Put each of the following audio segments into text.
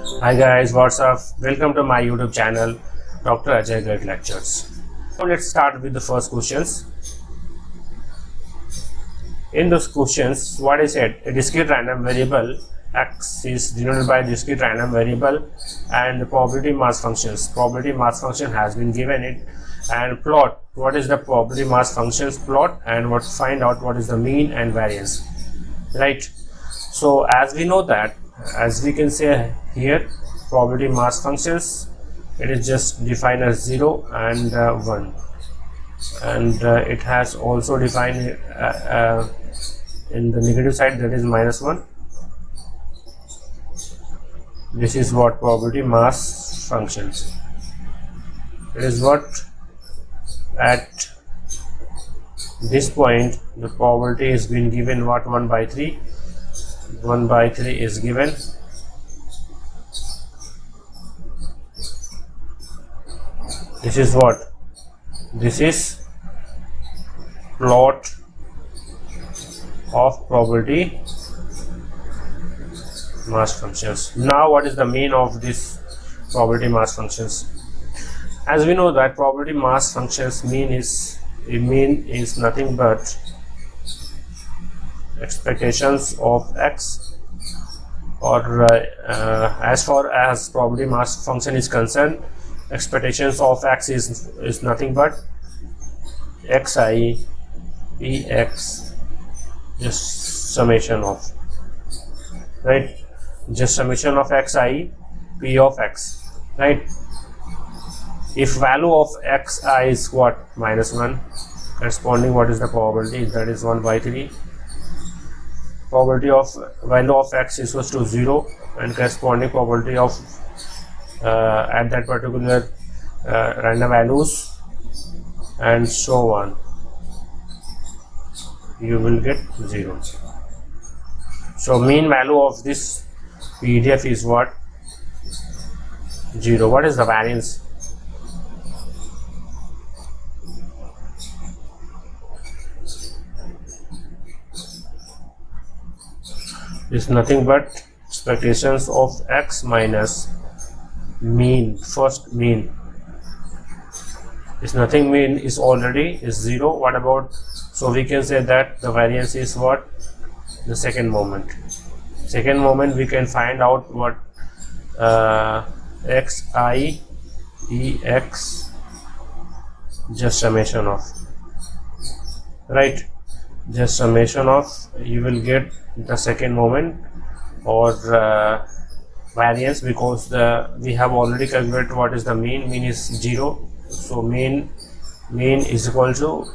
Hi guys, what's up? Welcome to my YouTube channel, Dr. Ajay Garg Lectures. Now let's start with the first questions. In those questions, what is it? A discrete random variable x is denoted by discrete random variable and the probability mass functions. Probability mass function has been given it and plot what is the probability mass functions plot and find out what is the mean and variance. Right. So as we know that, as we can say here, probability mass functions, it is just defined as 0 and 1, and it has also defined in the negative side, that is -1. This is what probability mass functions. It is what at this point the probability is being given what 1/3. 1/3 is given. This is what? This is plot of probability mass functions. Now what is the mean of this probability mass functions? As we know that probability mass functions mean is nothing but expectations of x, or as far as probability mass function is concerned, expectations of x is nothing but xi px, just summation of, right, just summation of xi p of x, right. If value of xi is what, -1, corresponding what is the probability, that is 1/3. Probability of value of x is equals to 0 and corresponding probability of at that particular random values and so on, you will get 0. So mean value of this PDF is what? 0. What is the variance? Is nothing but expectations of x minus mean. First mean is nothing, mean is already is 0. What about, so we can say that the variance is what? The second moment. Second moment we can find out what xi ex, just summation of, right, just summation of, you will get the second moment or variance, because we have already calculated what is the mean. Mean is 0, so mean is equal to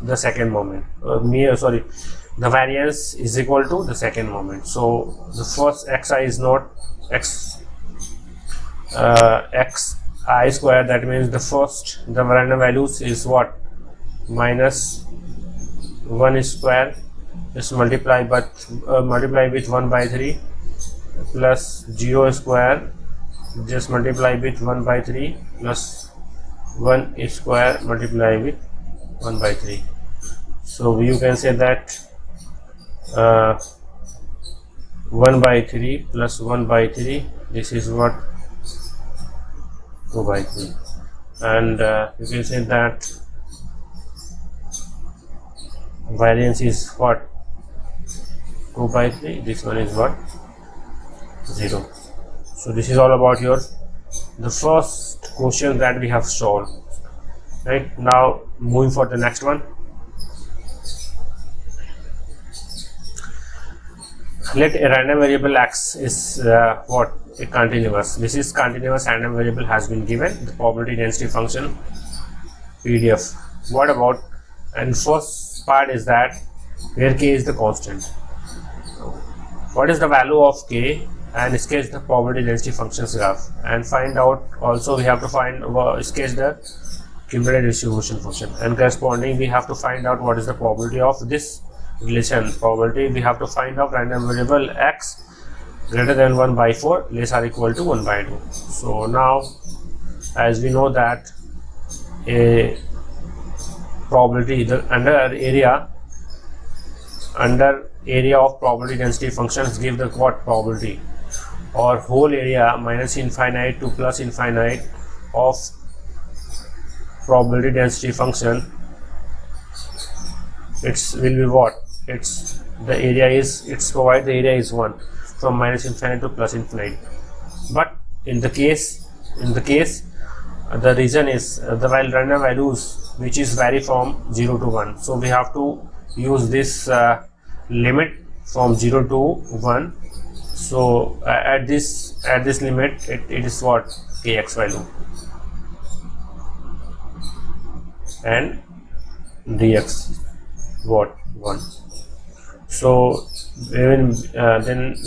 the second moment. The variance is equal to the second moment. So the first xi is not xi square, that means the random values is what, -1 square, just multiply with 1/3 plus 0 square, just multiply with 1/3 plus 1 square, multiply with 1/3. So you can say that 1/3 plus 1/3, this is what, 2/3, and you can say that variance is what, 2/3. This one is what, 0. So this is all about the first question that we have solved. Right, now moving for the next one. Let a random variable x is what, a continuous. This is continuous random variable has been given, the probability density function PDF. What about, and first part is that where k is the constant. What is the value of k, and sketch the probability density functions graph, and find out, also we have to sketch the cumulative distribution function, and corresponding we have to find out what is the probability of this relation. Probability we have to find out random variable x greater than 1/4 less or equal to 1/2. So now as we know that a probability, the under area of probability density functions give the what probability. or whole area minus infinite to plus infinite of probability density function, it's will be what? It's the area is, it's provide the area is 1 from minus infinite to plus infinite. But in the case the reason is the random values which is vary from 0 to 1, so we have to use this limit from 0 to 1. So at this limit it is what? Kx value, and dx what? 1. So then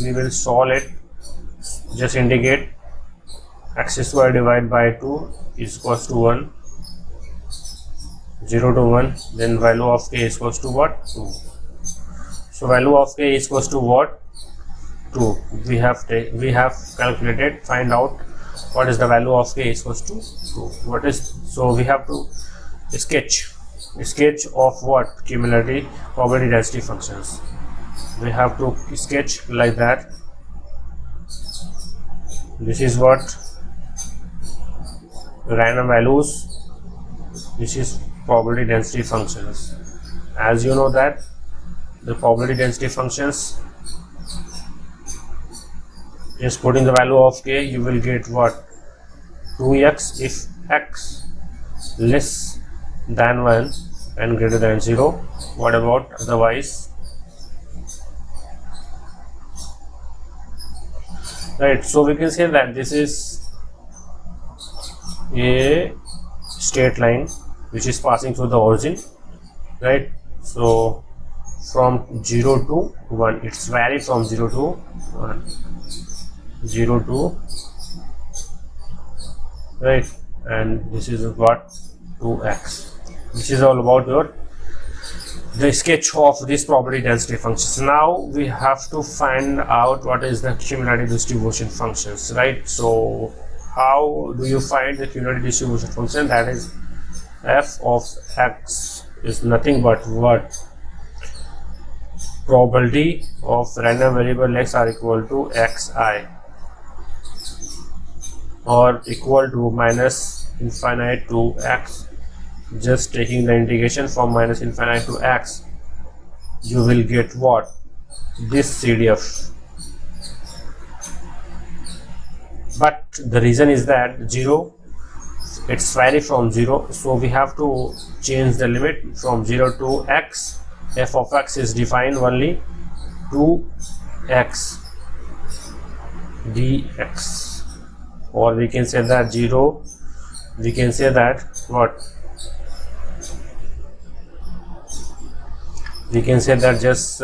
we will solve it. Just indicate x square divided by 2 is equals to 1, 0 to 1, then value of k is equals to what? 2. So value of k is equals to what? 2. We have calculated, find out what is the value of k is equals to 2. What is, so we have to sketch of what? Cumulative probability density functions. We have to sketch like that. This is what? Random values. This is probability density functions. As you know that the probability density functions, just put in the value of k, you will get what? 2x if x less than 1 and greater than 0. What about otherwise? Right, so we can say that this is a straight line which is passing through the origin, right? So from 0 to 1, it's vary from 0 to 1, 0 to, right? And this is what? 2x. This is all about the sketch of this probability density functions. Now we have to find out what is the cumulative distribution functions, right? So how do you find the cumulative distribution function? That is, f of x is nothing but what? Probability of random variable x are equal to xi, or equal to minus infinite to x. Just taking the integration from minus infinite to x, you will get what? This CDF. But the reason is that 0, it's vary from 0, so we have to change the limit from 0 to x. F of x is defined only to x dx, or we can say that 0, we can say that what? We can say that just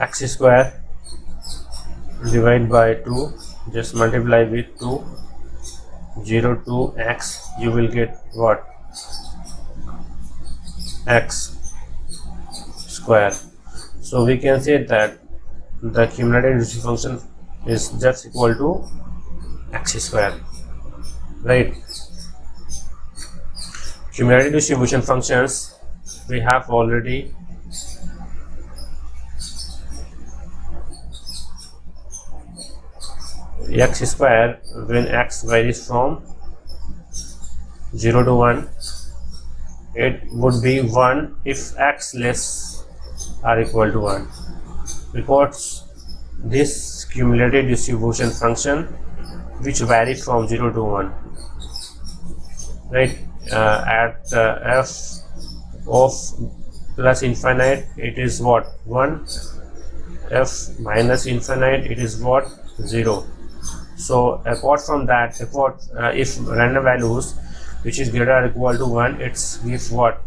x square divided by 2, just multiply with 2, 0 to x, you will get what? X square. So we can say that the cumulative distribution function is just equal to x square, right? Cumulative distribution functions we have already x square when x varies from 0 to 1, it would be 1 if x less or equal to 1, because this cumulative distribution function which varies from 0 to 1, right? At f of plus infinite, it is what? 1. F minus infinite, it is what? 0. So apart from that, if random values which is greater or equal to 1, it's give what?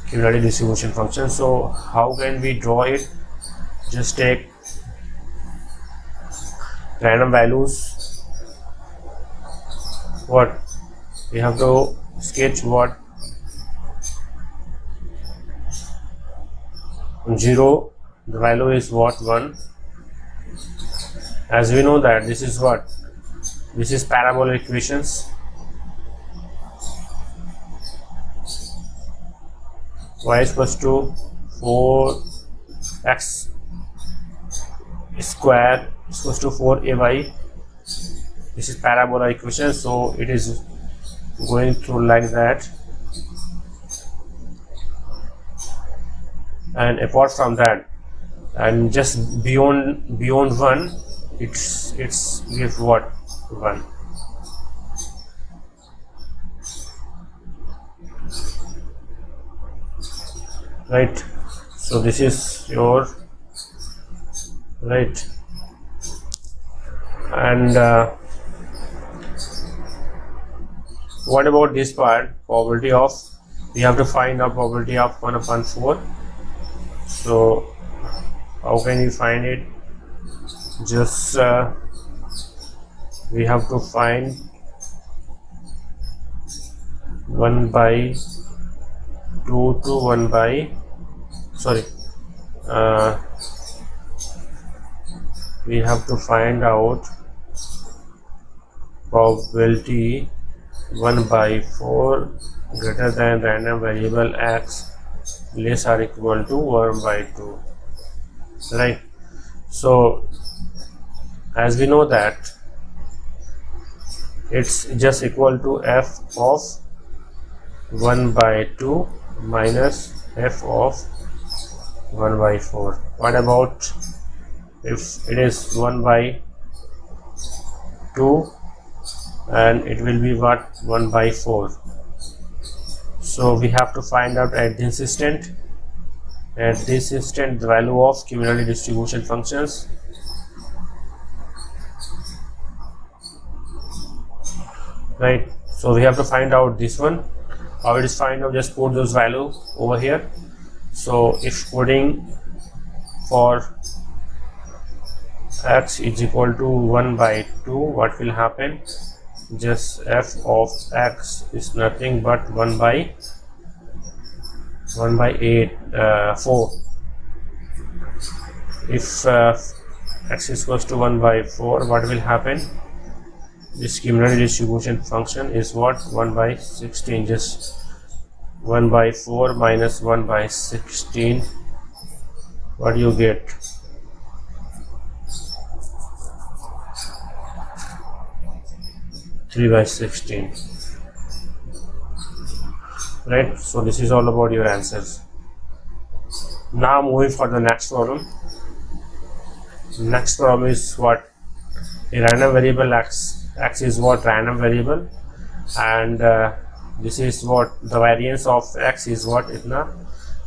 Cumulative distribution function. So how can we draw it? Just take random values. What? We have to sketch what? 0, the value is what? 1. As we know that this is what? This is parabola equations. Y is equals to 4x square is equals to 4ay. This is parabola equation, so it is going through like that. And apart from that, and just beyond 1, it's gives what? 1. Right, so this is your right. And what about this part? Probability of, we have to find out probability of 1 upon 4. So how can you find it? Just we have to find 1 by 2 to 1 by, sorry, we have to find out probability 1 by 4 greater than random variable x less or equal to 1 by 2, right? So as we know that it's just equal to f of 1 by 2 minus f of 1 by 4. What about if it is 1 by 2 and it will be what? 1 by 4. So we have to find out at this instant the value of cumulative distribution functions. Right, so we have to find out this one. How it is find out? Just put those value over here. So if putting for x is equal to 1 by 2, what will happen? Just f of x is nothing but 1 by 8 4. If x is equals to 1 by 4, what will happen? This cumulative distribution function is what? 1 by 16. Just 1 by 4 minus 1 by 16. What do you get? 3 by 16. Right, so this is all about your answers. Now moving for the next problem. Next problem is what? A random variable x is what? Random variable, and this is what the variance of x is what? Itna,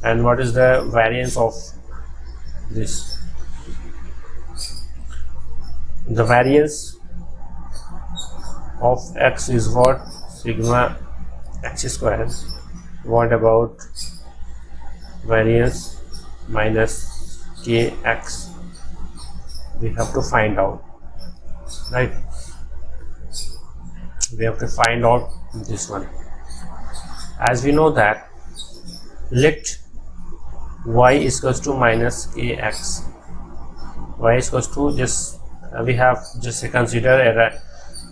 and what is the variance of this? The variance of x is what? Sigma x square. What about variance minus kx? We have to find out, right? We have to find out this one. As we know that let y is equals to minus kx. Y is equals to, just we have just consider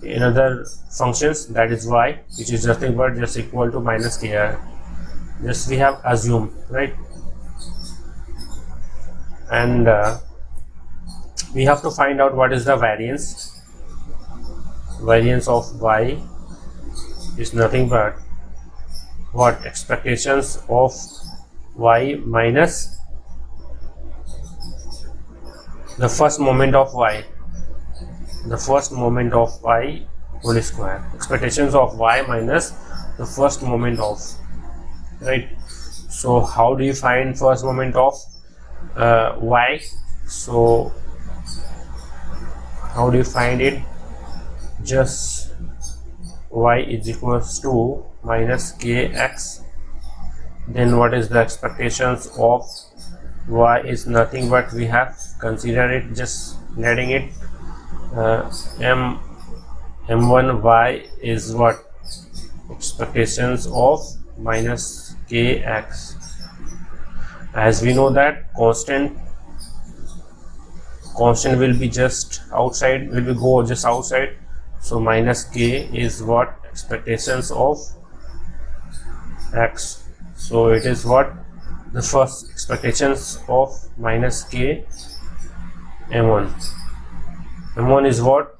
another functions, that is y, which is nothing but just equal to minus k. Just we have assumed, right? And we have to find out what is the variance. Variance of y is nothing but what? Expectations of y minus the first moment of y. The first moment of y whole square. Expectations of y minus the first moment of, right? So how do you find first moment of y? So how do you find it? Just y is equals to minus kx. Then what is the expectations of y is nothing but we have considered it, just letting it m1 y is what? Expectations of minus kx. As we know that constant will be just outside, will be go just outside. So minus k is what? Expectations of x. So it is what? The first expectations of minus k m1. M1 is what?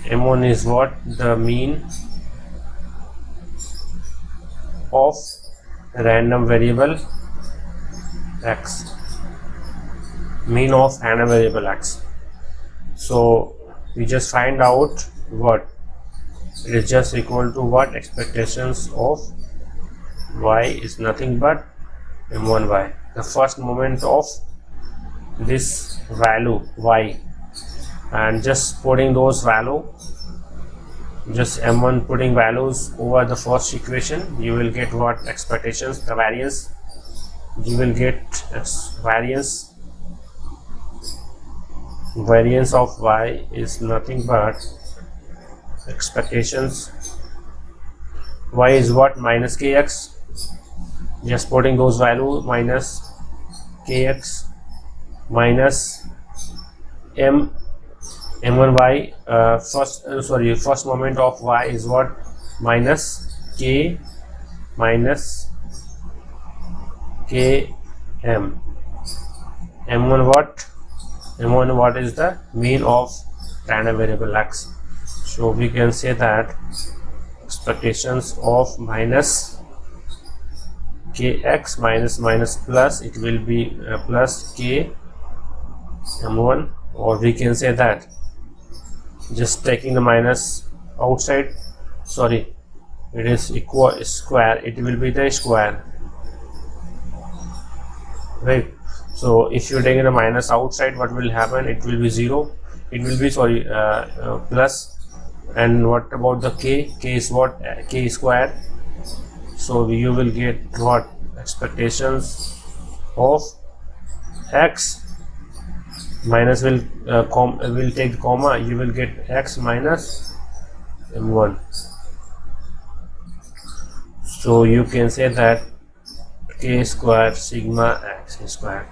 M1 is what? The mean of random variable x. Mean of random variable x. So we just find out what it is just equal to what? Expectations of y is nothing but m1y, the first moment of this value y, and just putting those value, just m1 putting values over the first equation, you will get what? Expectations, the variance. You will get variance of y is nothing but expectations. Y is what? Minus kx. Just putting those values, minus kx minus m1y. First moment of y is what? Minus k minus km. M1 what? M1 what is the mean of random variable x. So we can say that expectations of minus kx minus plus, it will be plus k m1, or we can say that just taking the minus outside, sorry, it is equal square, it will be the square, right? So if you take the minus outside, what will happen? It will be 0. It will be plus. And what about the k? K is what? K square. So you will get what? Expectations of x minus will take comma. You will get x minus m1. So you can say that k square sigma x square.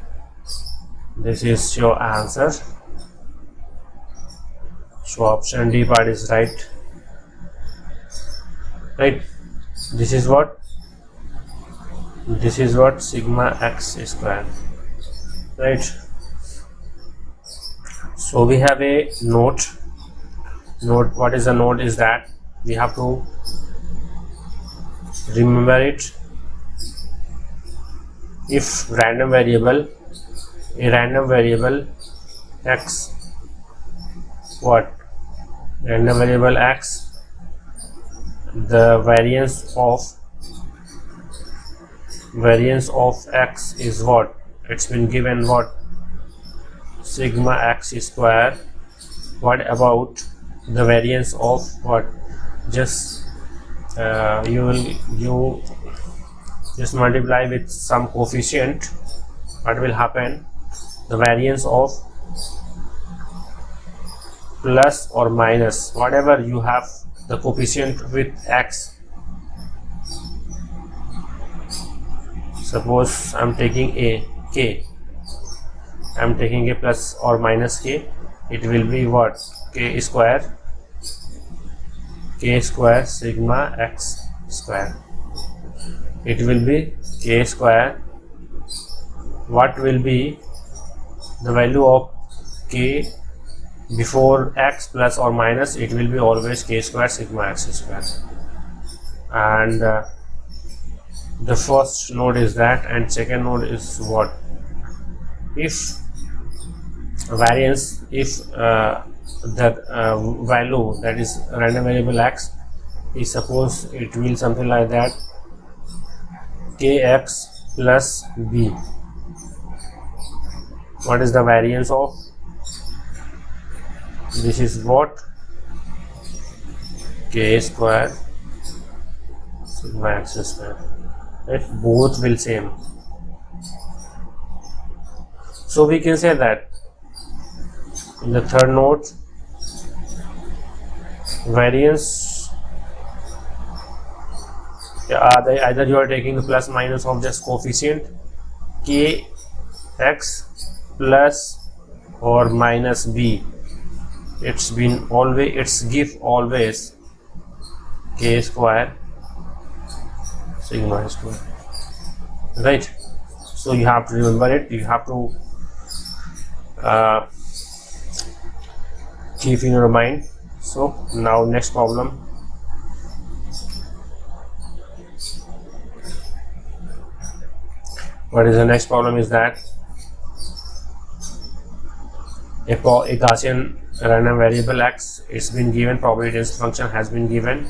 This is your answer. So option D part is right. Right. This is what? This is what? Sigma x square. Right. So we have a note. What is the note? Is that we have to remember it. If a random variable x, what? Random variable x, the variance of x is what? It's been given what? Sigma x square. What about the variance of what? Just you just multiply with some coefficient. What will happen? The variance of plus or minus, whatever you have the coefficient with x. Suppose I'm taking a k, I'm taking a plus or minus k, it will be what? K square sigma x square. It will be k square. What will be the value of k before x plus or minus? It will be always k square sigma x square. And the first node is that, and second node is what? If variance, if that value, that is random variable x, is suppose it will something like that, kx plus b. What is the variance of? This is what? K square sigma x square. Right? Both will same. So we can say that in the third node, variance, either you are taking the plus minus of just coefficient k x plus or minus b. It's been always, it's give always k square sigma square, right? So you have to remember it. You have to keep in your mind. So now next problem. What is the next problem is that a Gaussian random variable x is been given, probability density function has been given,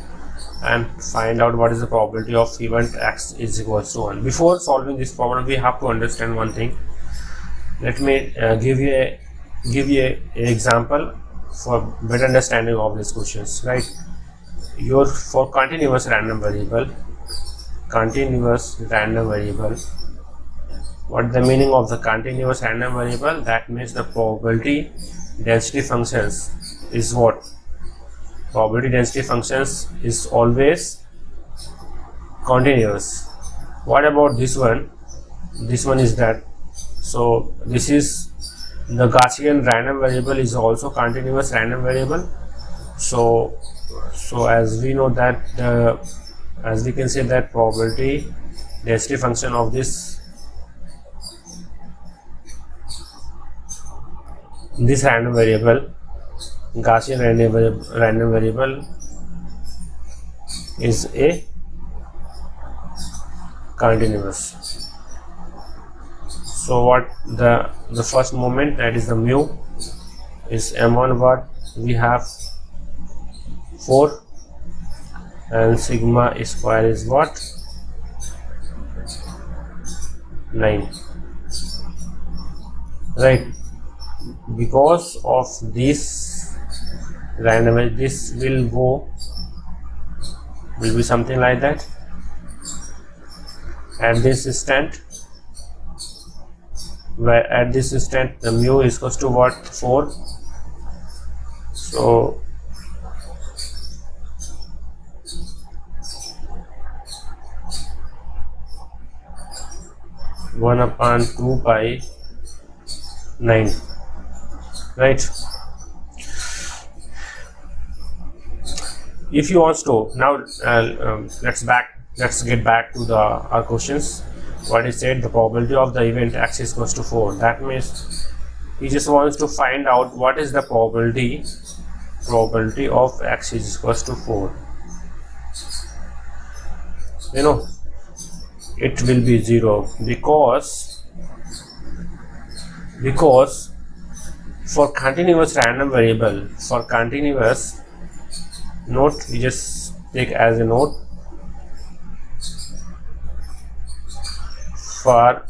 and find out what is the probability of event x is equals to 1. Before solving this problem, we have to understand one thing. Let me give you a example for better understanding of these questions. Right, for continuous random variable, what the meaning of the continuous random variable? That means the probability density functions is what? Probability density functions is always continuous. What about this one? This one is that. So this is the Gaussian random variable is also continuous random variable. So as we know that as we can say that probability density function of this random variable, Gaussian random variable, is a continuous. So what the first moment, that is the mu, is m1 what we have 4, and sigma square is what? 9. Right. Because of this random, this will be something like that at this instant, where at this instant the mu is equals to what? 4. So one upon 2 by 9. Right. If you want to now, let's get back to our questions. What is said, the probability of the event x is equals to 4. That means he just wants to find out what is the probability of x is equals to 4. You know, it will be 0 because for continuous random variable, for continuous, note, we just take as a note, for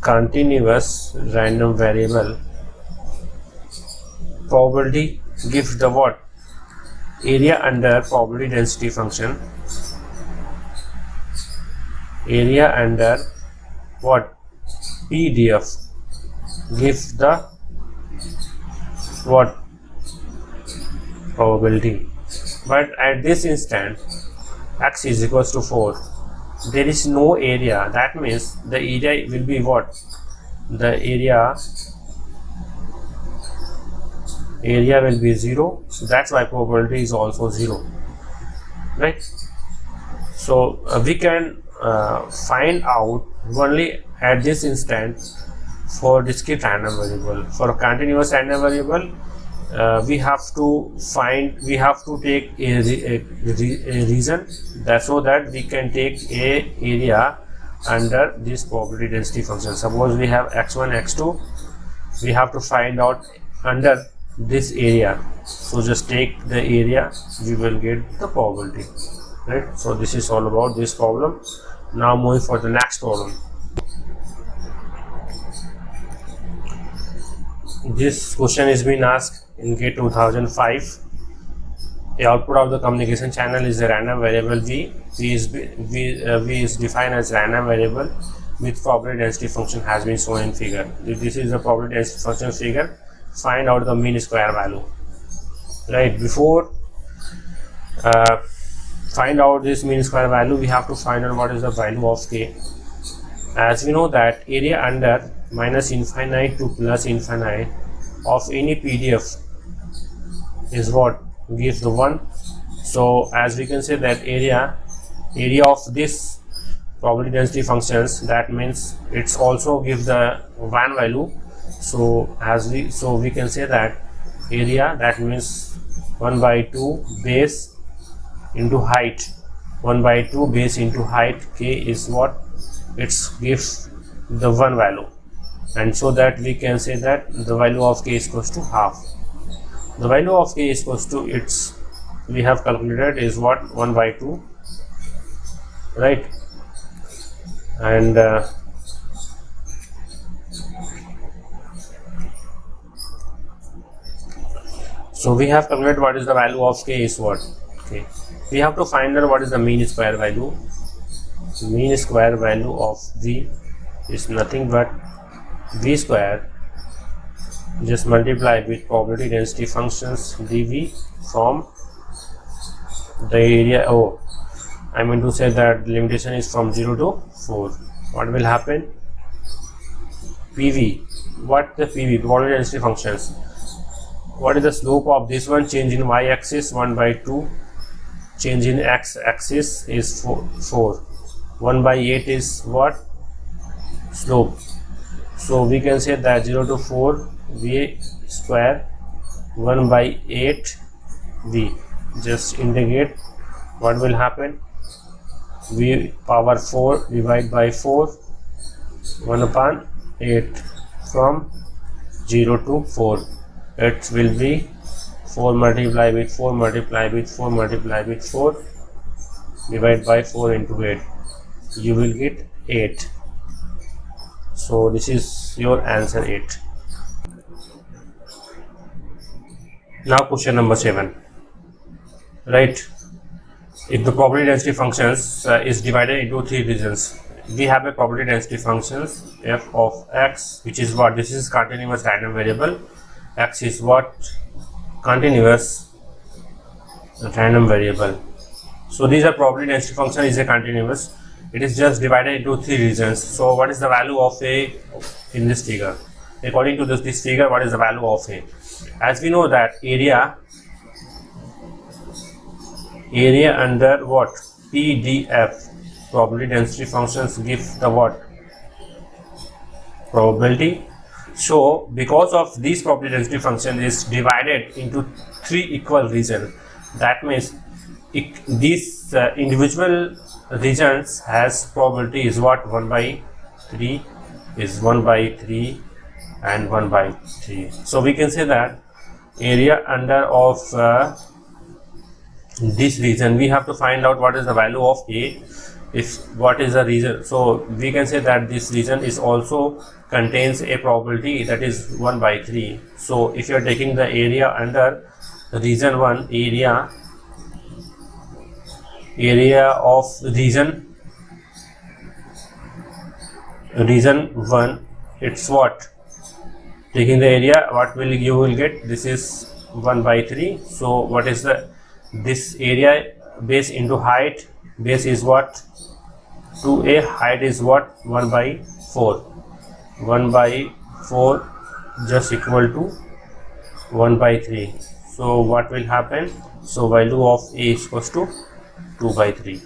continuous random variable, probability gives the what? Area under probability density function, area under what? PDF gives the what? Probability. But at this instant x is equals to 4, there is no area. That means the area will be what? The area will be 0. So that's why probability is also 0. Right. So we can find out only at this instant for discrete random variable. For a continuous random variable, we have to take a reason that so that we can take a area under this probability density function. Suppose we have x1, x2, we have to find out under this area. So just take the area, we will get the probability. Right. So this is all about this problem. Now moving for the next problem. This question is being asked in GATE 2005. The output of the communication channel is a random variable V. V is defined as random variable with probability density function has been shown in figure. This is the probability density function figure. Find out the mean square value. Right. Before find out this mean square value, we have to find out what is the value of k. As we know that area under minus infinite to plus infinite of any PDF is what? Gives the 1. So as we can say that area of this probability density functions, that means it's also gives the 1 value. So we can say that area, that means 1 by 2 base into height. 1 by 2 base into height, k is what? It's gives the 1 value, and so that we can say that the value of k is equals to half. The value of k is equals to its, we have calculated, is what? 1 by 2, right? And so we have calculated what is the value of k is what? Okay, we have to find out what is the mean square value. Mean square value of v is nothing but v square just multiply with probability density functions dv from the area. Oh, I mean to say that limitation is from 0 to 4. What will happen? PV, what the PV, probability density functions, what is the slope of this one? Change in y-axis 1 by 2, change in x-axis is 4. 1 by 8 is what? Slope. So we can say that 0 to 4 v square 1 by 8 v. Just integrate. What will happen? V power 4 divided by 4 1 upon 8 from 0 to 4. It will be 4 multiply with 4 multiply with 4 multiply with 4 divided by 4 into 8. You will get 8. So this is your answer, 8. Now question number 7, right? If the probability density functions is divided into 3 regions, we have a probability density functions f of x, which is what? This is continuous random variable. X is what? Continuous random variable. So these are probability density function is a continuous. It is just divided into 3 regions. So what is the value of a in this figure? According to this figure, what is the value of a? As we know that area under what? PDF, probability density functions give the what? Probability. So because of this probability density function is divided into 3 equal regions, that means these individual regions has probability is what? 1 by 3 is 1 by 3 and 1 by 3. So we can say that area under of this region, we have to find out what is the value of a, if what is the region. So we can say that this region is also contains a probability that is 1 by 3. So if you are taking the area under region 1, area of region 1, it's what? Taking the area, what will you will get? This is 1 by 3. So what is the this area base into height? Base is what? 2a, height is what? 1 by 4. 1 by 4 just equal to 1 by 3. So what will happen? So value of a is equals to 2 by 3.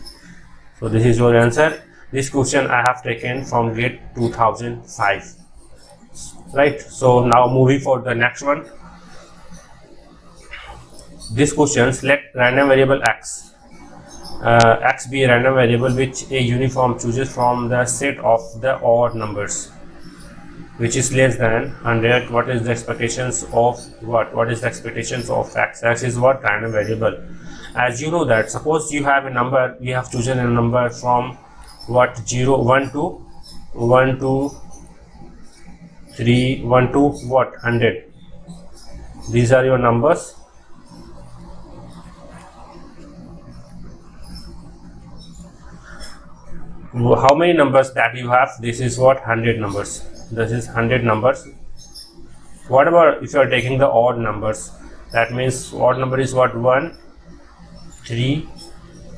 So this is your answer. This question I have taken from GATE 2005, right? So now moving for the next one. This question, select random variable x. X be a random variable which a uniform chooses from the set of the odd numbers which is less than 100. What is the expectations of what? What is the expectations of x? X is what? Random variable. As you know that suppose you have a number, you have chosen a number from what? 0, 1 to 1 to 3, 1 to what? 100. These are your numbers. How many numbers that you have? This is what? 100 numbers. This is 100 numbers. What about if you are taking the odd numbers? That means odd number is what? 1, 3,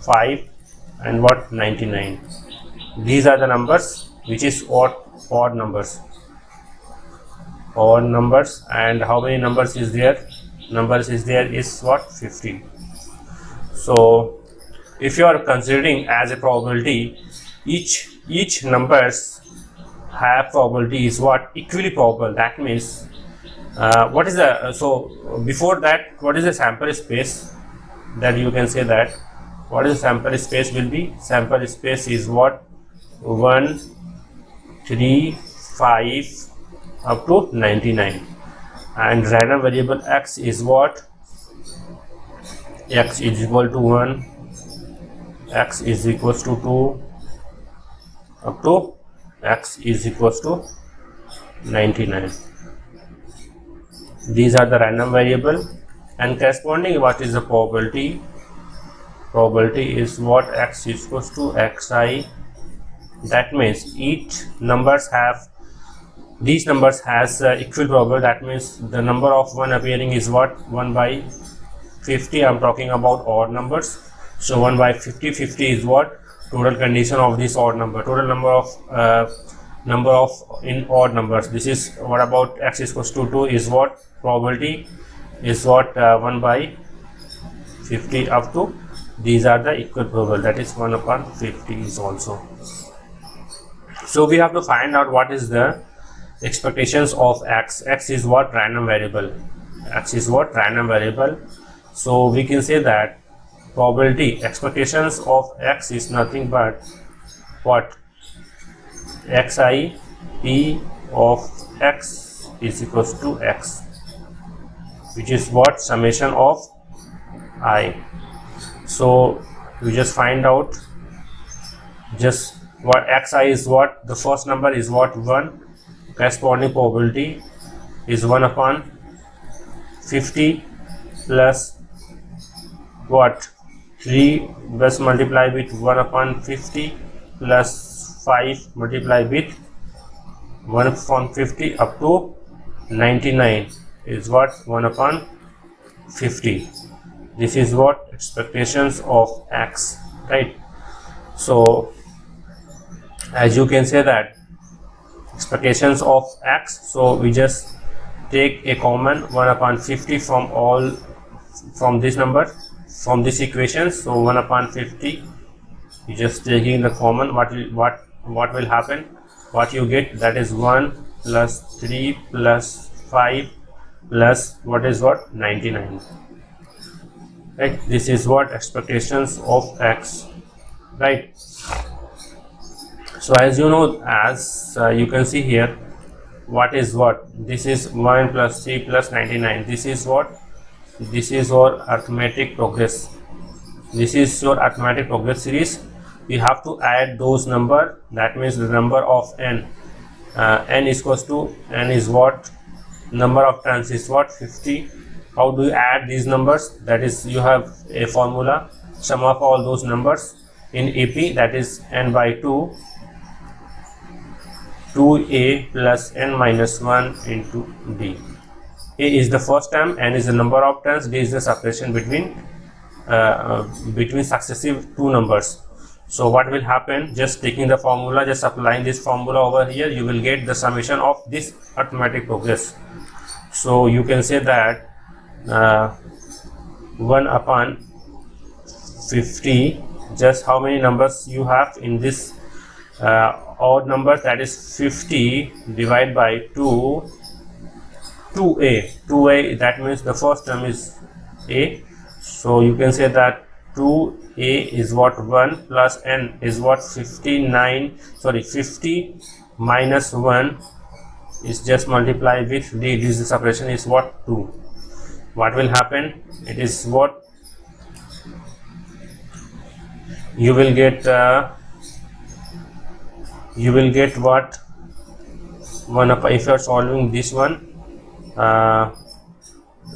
5 and what? 99. These are the numbers which is odd numbers. Odd numbers. And how many numbers is there? Numbers is there is what? 50. So if you are considering as a probability, each numbers have probability is what? Equally probable. That means What is the so before that, what is the sample space? That you can say that what is the sample space will be. Sample space is what? 1, 3, 5 up to 99, and random variable x is what? X is equal to 1, x is equals to 2 up to x is equals to 99. These are the random variable, and corresponding what is the probability? Probability is what? X is equals to xi. That means each numbers have, these numbers has equal probability. That means the number of 1 appearing is what? 1 by 50. I'm talking about odd numbers. So 1 by 50. 50 is what? Total condition of this odd number. Total number of in odd numbers. This is what about x is equals to 2 is what? Probability is what? 1 by 50 up to, these are the equal probability, that is 1 upon 50 is also. So we have to find out what is the expectations of x. X is what? Random variable. X is what? Random variable. So we can say that probability expectations of x is nothing but what? Xi p of x is equals to x, which is what? Summation of I. So we just find out just what xi is what? The first number is what? 1. Corresponding probability is 1 upon 50 plus what? 3 plus multiply with 1 upon 50 plus 5 multiply with 1 upon 50 up to 99 is what? 1 upon 50. This is what? Expectations of x, right? So as you can say that expectations of x, so we just take a common 1 upon 50 from this number, from this equation. So 1 upon 50, you just taking the common, what will happen? What you get, that is 1 plus 3 plus 5 plus what is what? 99, right? This is what? Expectations of x, right? So as you know, as you can see here, what is what? This is 1 plus 3 plus 99. This is what? This is your arithmetic progress. This is your arithmetic progress series. We have to add those number. That means the number of n. N is equals to, n is what? Number of turns is what? 50. How do you add these numbers? That is, you have a formula, sum of all those numbers in AP, that is n by 2, 2a plus n minus 1 into d. A is the first term, n is the number of turns, d is the separation between successive two numbers. So what will happen? Just taking the formula, just applying this formula over here, you will get the summation of this arithmetic progress. So you can say that 1 upon 50, just how many numbers you have in this odd number, that is 50 divided by 2, 2a, that means the first term is a. So you can say that 2a is what? 1 plus n is what? 50 minus 1 is just multiply with d. This is separation is what? 2. What will happen? It is what? You will get what? 1 upon, if you are solving this one,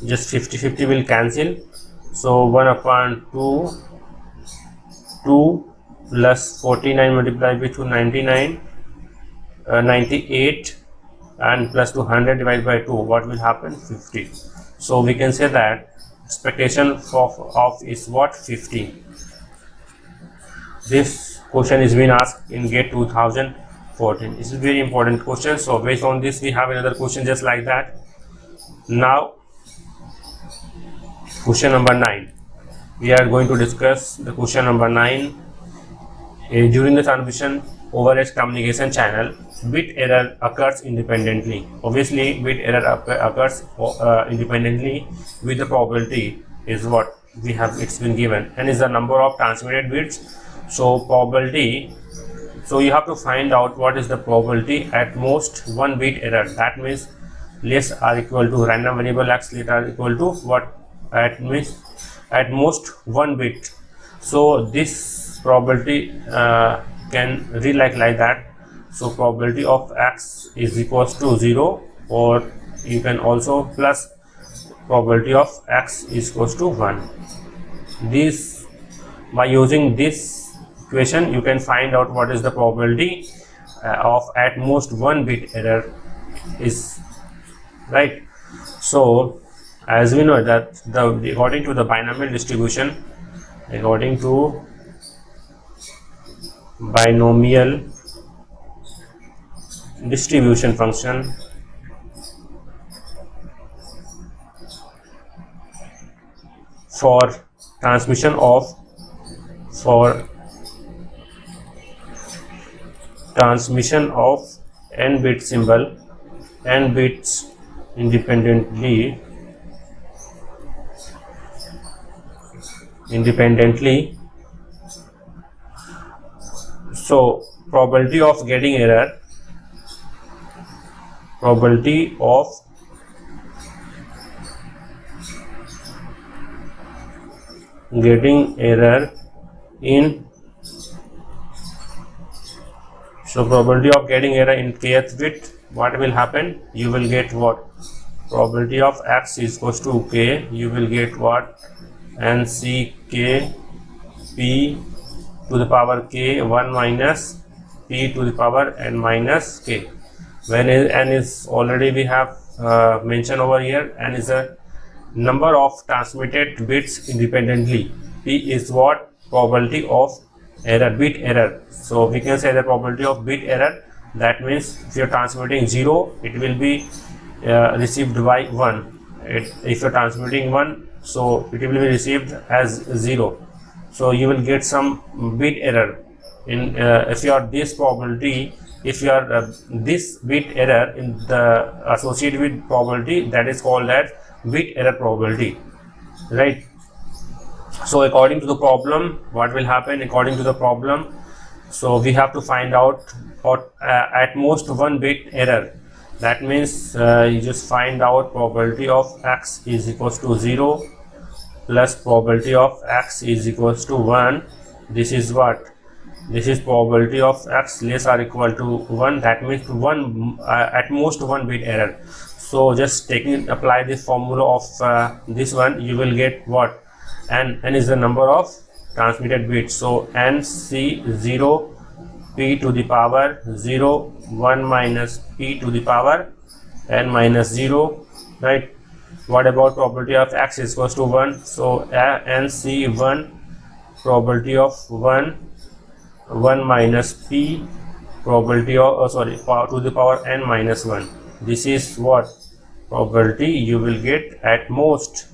just 50 will cancel. So 1 upon 2 plus 49 multiplied with 299, 98, and plus 200 divided by 2, what will happen? 50. So we can say that expectation of is what? 50. This question is being asked in GATE 2014. This is very important question. So based on this, we have another question just like that. Now question number 9. We are going to discuss the question number 9. During the transmission over a communication channel, bit error occurs independently. Obviously, bit error occurs independently with the probability is what we have, it's been given, and is the number of transmitted bits. So probability, so you have to find out what is the probability at most one bit error. That means less are equal to random variable x, less are equal to what, at most one bit. So this probability can read like that. So probability of x is equals to 0, or you can also plus probability of x is equals to 1. This, by using this equation, you can find out what is the probability of at most one bit error is, right? So as we know that according to the binomial distribution, according to binomial distribution function, for transmission of n bit symbol, n bits independently, so probability of getting error, probability of getting error in, so probability of getting error in kth bit, what will happen, you will get what, probability of x is equals to k, you will get what, n c k p to the power k 1 minus p to the power n minus k. When n is already we have mentioned over here, n is a number of transmitted bits independently. P is what, probability of error, bit error. So we can say the probability of bit error, that means if you are transmitting 0, it will be received by 1. If you are transmitting 1, so it will be received as 0. So you will get some bit error in if you are this probability, if you are this bit error in the associated with probability, that is called as bit error probability, right? So according to the problem, what will happen according to the problem, so we have to find out what at most one bit error. That means you just find out probability of x is equals to 0 plus probability of x is equals to 1. This is what, this is probability of x less or equal to 1. That means one at most one bit error. So just apply this formula of this one, you will get what, n is the number of transmitted bits. So n c 0 p to the power 0 1 minus p to the power n minus 0, right? What about probability of x is equals to 1? So n c 1 probability of 1 minus p probability of power to the power n minus 1. This is what probability you will get at most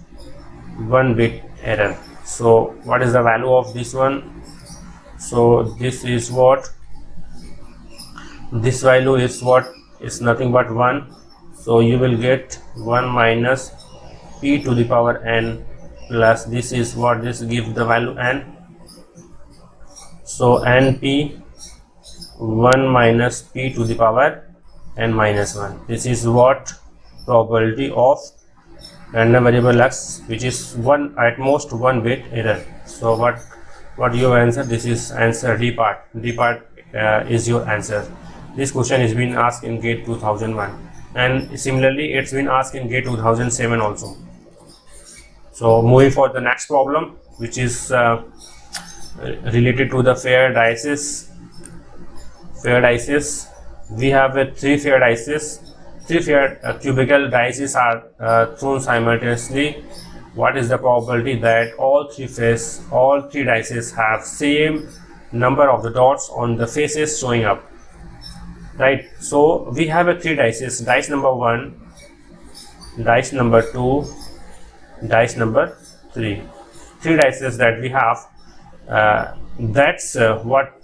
one bit error. So what is the value of this one? So this is what, this value is what, is nothing but 1. So you will get 1 minus p to the power n plus this is what, this gives the value n. So np 1 minus p to the power n minus 1. This is what probability of random variable x, which is one at most one bit error. So what your answer? This is answer D part. D part is your answer. This question has been asked in GATE 2001, and similarly it's been asked in GATE 2007 also. So moving for the next problem, which is related to the fair dices. We have three fair dices. Three fair cubical dices are thrown simultaneously. What is the probability that all three dices have same number of the dots on the faces showing up, right? So we have three dices, dice number 1, dice number 2, dice number 3. Three dices that we have, that's what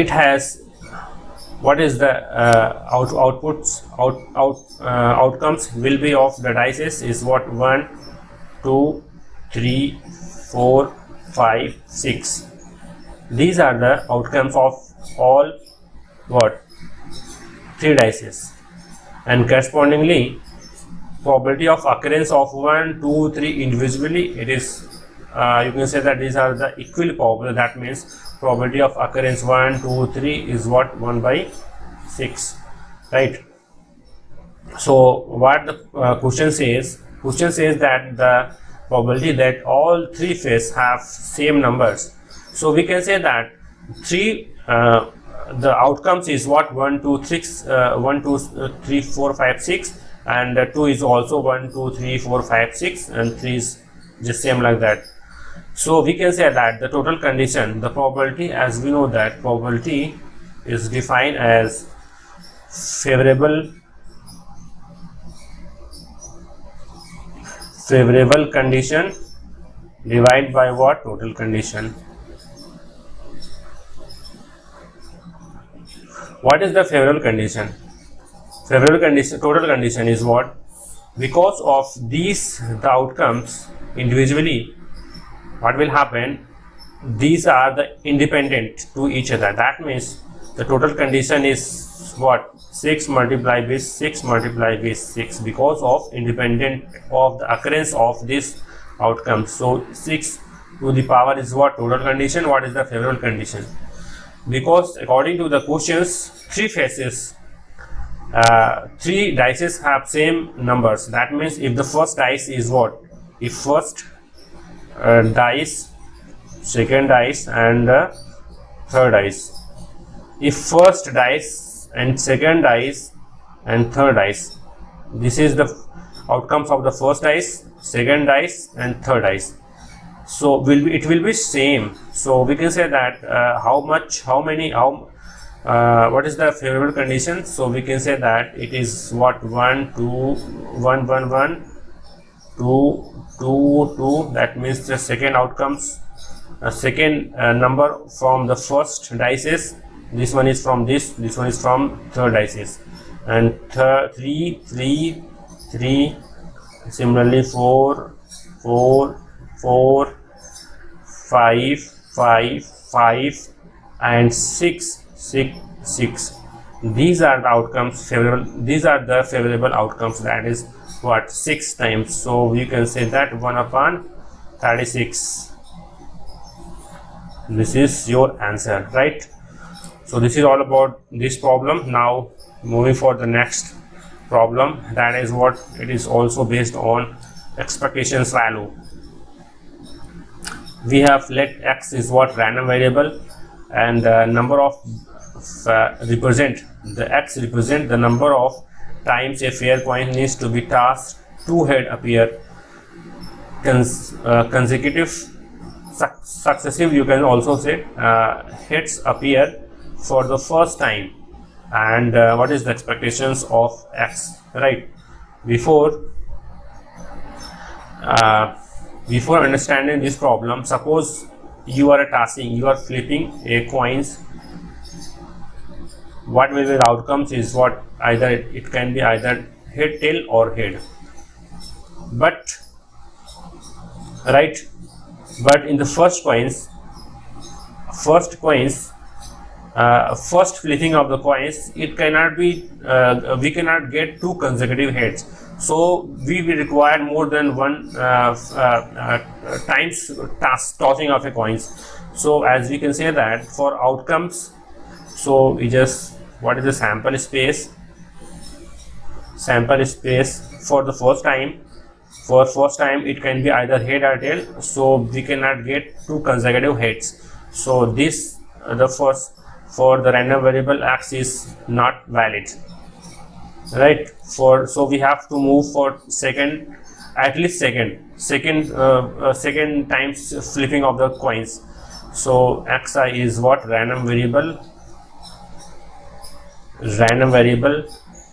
it has, what is the outcomes will be of the dices is what, 1 2 3 4 5 6. These are the outcomes of all what 3 dices, and correspondingly probability of occurrence of 1 2 3 individually, it is you can say that these are the equally probable. That means probability of occurrence 1 2 3 is what, 1 by 6, right? So what the question says that the probability that all 3 phases have same numbers. So we can say that 3 the outcomes is what, 1 2 3 4 5 6, and 2 is also 1 2 3 4 5 6, and 3 is just same like that. So we can say that the total condition, the probability, as we know that probability is defined as favorable condition divided by what, total condition. What is the favorable condition? Favorable condition, total condition is what, because of these the outcomes individually, what will happen, these are the independent to each other. That means the total condition is what, 6 multiplied with 6 multiplied with 6, because of independent of the occurrence of this outcome. So 6 to the power is what, total condition. What is the favorable condition? Because according to the questions, 3 phases, 3 dices have same numbers. That means if the first dice is what, if first dice, second dice, and third dice, if first dice and second dice and third dice, this is the outcomes of the first dice, second dice, and third dice. So it will be same. So we can say that what is the favorable condition? So we can say that it is what, 1 2 1 1 1 2 2 2. That means the second outcomes, second number from the first dices. This one is from this one is from third dices, and 3 3 3. Similarly 4 4 4 5 5 5 and 6 6 6. These are the outcomes favorable. These are the favorable outcomes. That is what, 6 times. So we can say that 1/36. This is your answer, right? So this is all about this problem. Now moving for the next problem, that is what, it is also based on expectations value. We have let x is what, random variable, and number of represent the number of times a fair coin needs to be tossed to head appear consecutive successive, you can also say heads appear for the first time, and what is the expectations of x, right? Before understanding this problem, suppose you are flipping a coins. What will be the outcomes is what, either it can be either head, tail, or head, but right, but in the first flipping of the coins, it cannot be we cannot get 2 consecutive heads, so we will require more than 1 times tossing of a coins. So as we can say that for outcomes, so we just, what is the sample space for the first time. For first time it can be either head or tail, so we cannot get 2 consecutive heads. So this the first, for the random variable x is not valid, right? So we have to move for second, at least second times flipping of the coins. So xi is what, random variable.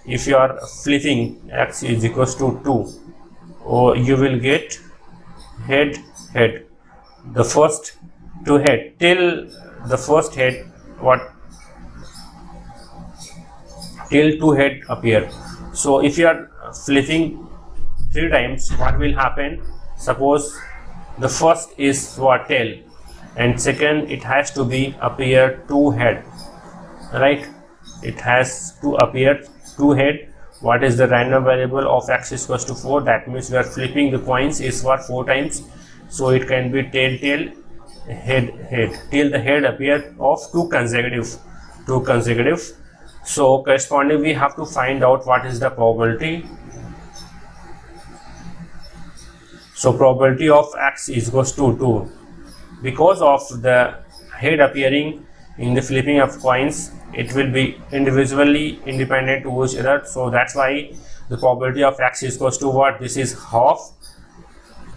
If you are flipping x is equals to 2, or you will get head, the first 2 head till the first head, what, till two head appear. So if you are flipping 3 times, what will happen? Suppose the first is what? Tail, and second it has to be appear 2 head, right? It has to appear 2 head. What is the random variable of x is equals to 4? That means we are flipping the coins is what? 4 times. So it can be tail, tail, head, head, till the head appear of 2 consecutive. So corresponding we have to find out what is the probability. So probability of x is equals to 2. Because of the head appearing in the flipping of coins, it will be individually independent to each other. So that's why the probability of x is equals to what? This is half,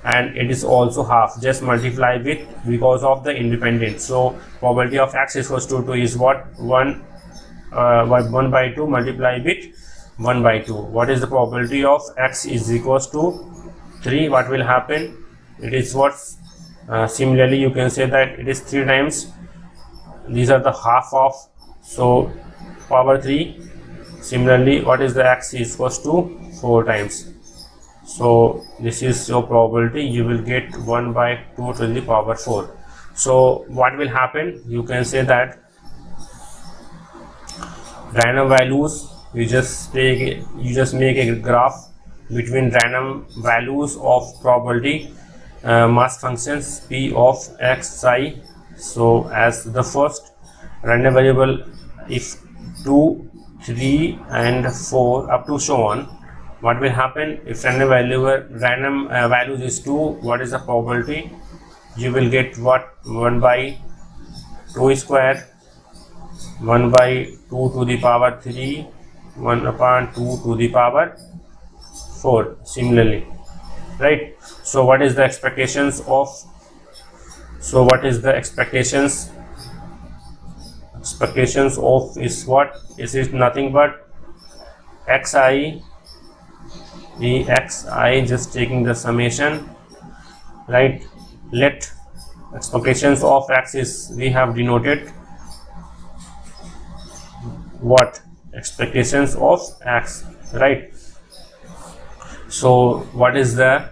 and it is also half. Just multiply with, because of the independent. So probability of x is equals to 2 is what? 1 by 2 multiply with 1 by 2. What is the probability of x is equals to 3? What will happen? It is what? Similarly you can say that it is 3 times. These are the half of, so power 3. Similarly, what is the x is equals to 4 times. So this is your probability. You will get 1 by 2 to the power 4. So what will happen? You can say that random values, you just make a graph between random values of probability mass functions p of xi. So as the first random variable, if 2, 3 and 4 up to so on, what will happen? If random values is 2, what is the probability? You will get what? 1 by 2 square, 1 by 2 to the power 3, 1 upon 2 to the power 4. Similarly, right? So what is the expectations of? So what is the expectations of is what? Is it nothing but xi, just taking the summation, right? Let expectations of x is, we have denoted what? Expectations of x, right? So what is the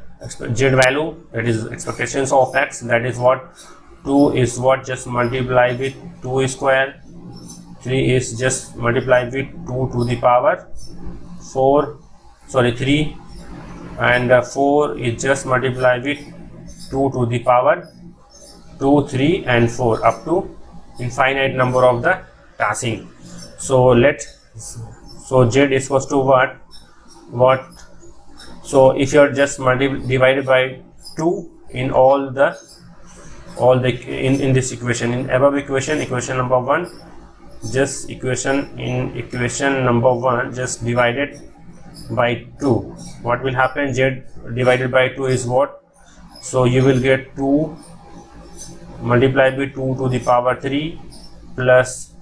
z value? That is expectations of x. That is what? 2 is what? Just multiply with 2 square. 3 is just multiply with 2 to the power 3, and 4 is just multiply with 2 to the power 2, 3 and 4 up to infinite number of the tasking. So z is equals to what? So if you are just divided by 2 in all the in this equation, in above equation number 1, just equation number 1 just divided by 2, what will happen? Z divided by 2 is what? So you will get 2 multiplied with 2 to the power 3 plus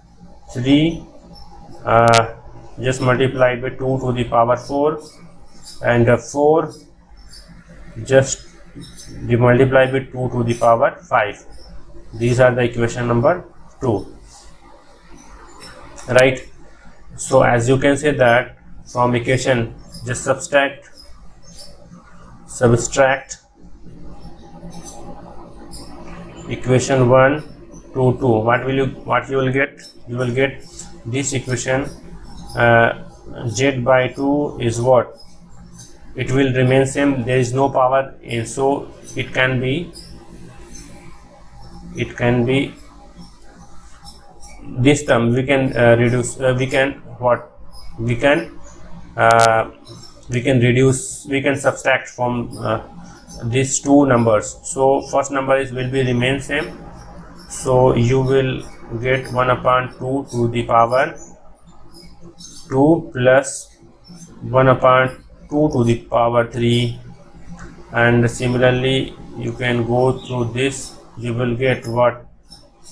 3 just multiplied with 2 to the power 4, and 4 just multiplied with 2 to the power 5. These are the equation number 2, right? So as you can say that from equation, just subtract equation 1 to 2. What you will get? You will get this equation. Z by 2 is what? It will remain same. There is no power in, so it can be this term. We can reduce. We can subtract from these two numbers. So first number will be remain same. So you will get 1 upon 2 to the power 2 plus 1 upon 2 to the power 3, and similarly you can go through this. You will get what?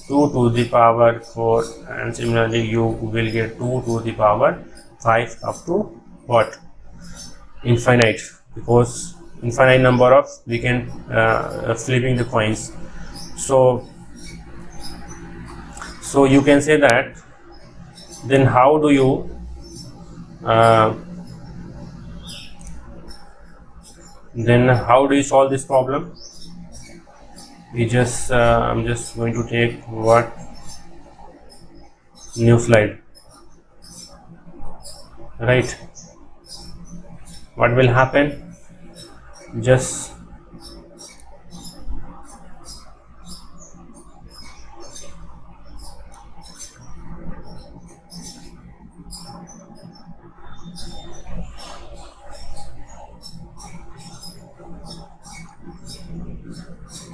2 to the power 4, and similarly you will get 2 to the power 5 up to what? Infinite, because infinite number of we can flipping the coins. So you can say that, then how do you Then how do you solve this problem? We just I'm just going to take what new slide, right? What will happen? Just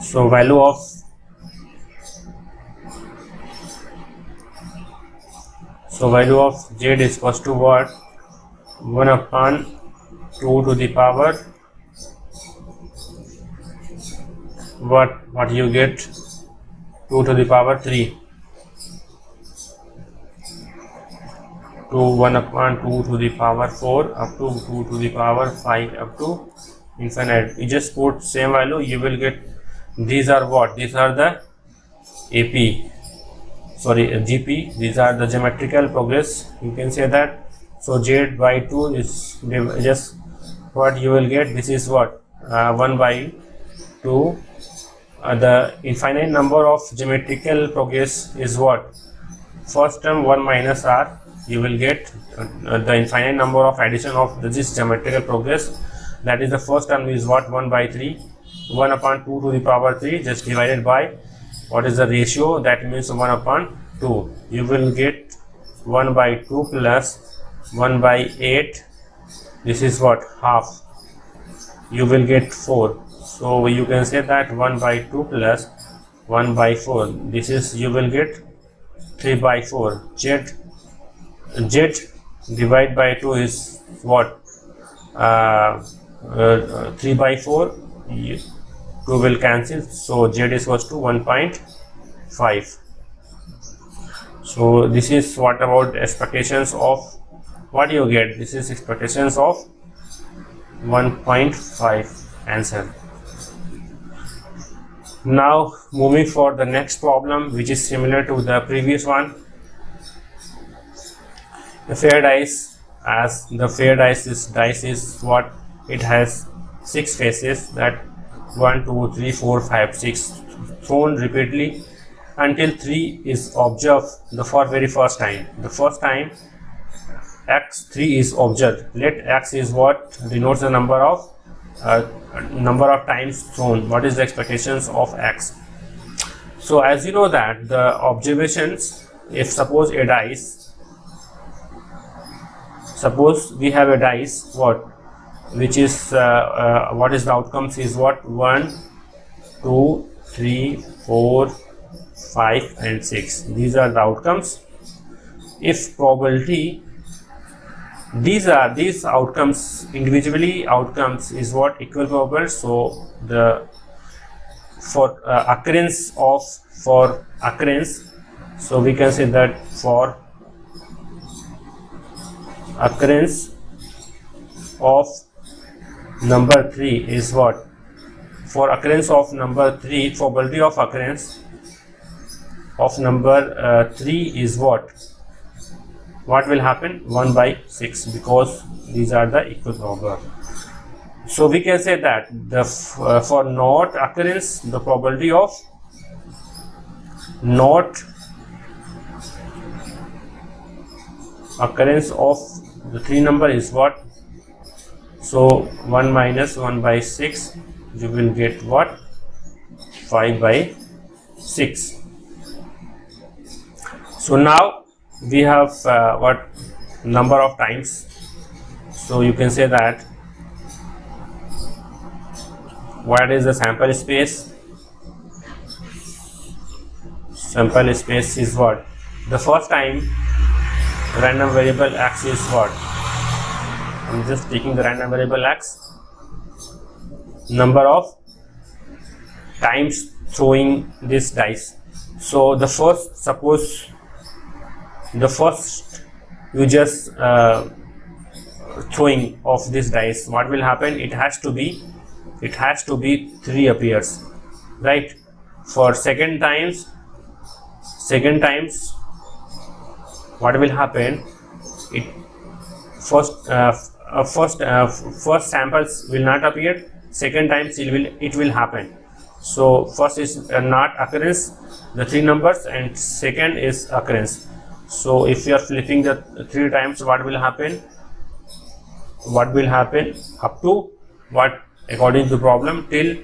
so value of z is equals to what? 1 upon 2 to the power what you get, 2 to the power 3 to 1 upon 2 to the power 4 up to 2 to the power 5 up to infinite. You just put same value, you will get, these are what? These are the GP, these are the geometrical progress, you can say that. So z by 2 is just what you will get, this is what? 1 by 2. The infinite number of geometrical progress is what? First term 1 minus r, you will get the infinite number of addition of this geometrical progress, that is the first term is what? 1 by 3, 1 upon 2 to the power 3 just divided by what is the ratio, that means 1 upon 2, you will get 1 by 2 plus 1 by 8, this is what? Half, you will get 4. So you can say that 1 by 2 plus 1 by 4, this is, you will get 3 by 4. Z divided by 2 is what? 3 by 4, 2 will cancel, so z is equals to 1.5. so this is what about expectations of what you get, this is expectations of 1.5 answer. Now moving for the next problem, which is similar to the previous one. The fair dice, as the fair dice is what? It has 6 faces, that 1 2 3 4 5 6 thrown repeatedly until 3 is observed for very first time. The first time x3 is observed, let x is what? Denotes the number of times thrown. What is the expectations of x? So as you know that the observations, if suppose a dice, suppose we have a dice what, which is what is the outcomes is what? 1 2 3 4 5 and 6, these are the outcomes. If probability, these outcomes individually, outcomes is what? Equal probable. So the for occurrence, so we can say that for occurrence of number 3 is what? For occurrence of number 3, probability of occurrence of number 3 is what? What will happen? 1 by 6, because these are the equal probable. So we can say that the for not occurrence, the probability of not occurrence of the 3 number is what? So 1 minus 1 by 6, you will get what? 5 by 6. So now we have what? Number of times. So you can say that what is the sample space? Sample space is what? The first time random variable x is what? I'm just taking the random variable x, number of times throwing this dice. So the first, suppose the first you just throwing of this dice, what will happen? It has to be 3 appears, right? For second times what will happen? It first samples will not appear, second times it will happen. So first is not occurrence, the 3 numbers, and second is occurrence. So if you are flipping the 3 times, what will happen up to what, according to problem, till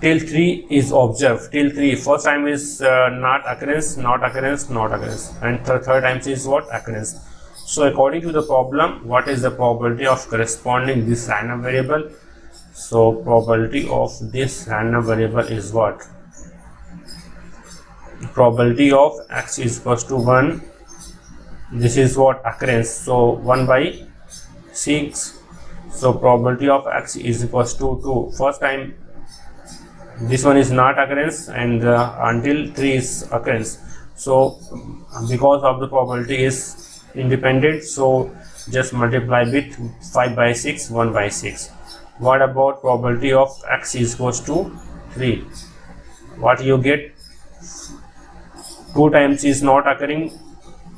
3 is observed. Till 3, first time is not occurrence, and third times is what, occurrence. So according to the problem, what is the probability of corresponding this random variable? So probability of this random variable is what? Probability of x is equals to 1. This is what, occurrence, so 1 by 6. So probability of x is equals to 2. First time this one is not occurrence, and until 3 is occurrence. So because of the probability is independent, so just multiply with 5 by 6, 1 by 6. What about probability of x is equals to 3? What you get? 2 times is not occurring,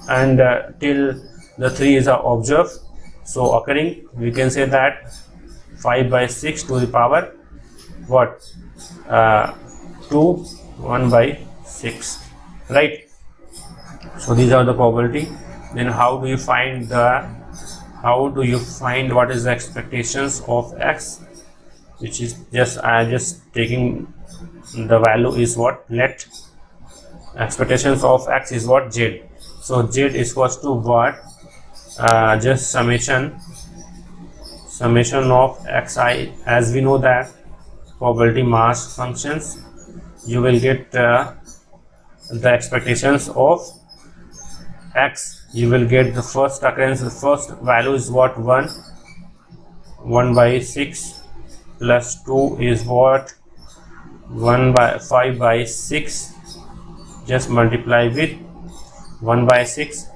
and till the 3 is observed, so occurring, we can say that 5 by 6 to the power what, 2, 1 by 6, right? So these are the probability. Then how do you find what is the expectations of x, which is just taking the value is what, let expectations of x is what, z. So z is equals to what, just summation of xi. As we know that probability mass functions, you will get the expectations of x. You will get the first occurrence, the first value is what, 1 by 6, plus 2 is what, 5 by 6, just multiply with 1 by 6,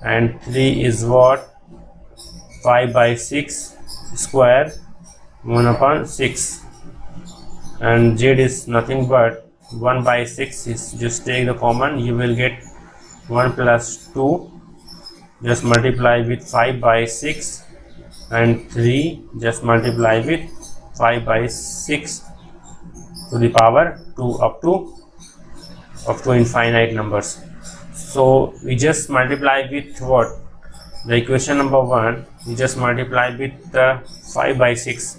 and 3 is what, 5 by 6 square, 1 upon 6, and z is nothing but 1 by 6 is, just take the common, you will get 1 plus 2, just multiply with 5 by 6, and 3 just multiply with 5 by 6 to the power 2 up to infinite numbers. So we just multiply with what, the equation number 1, we just multiply with 5 by 6,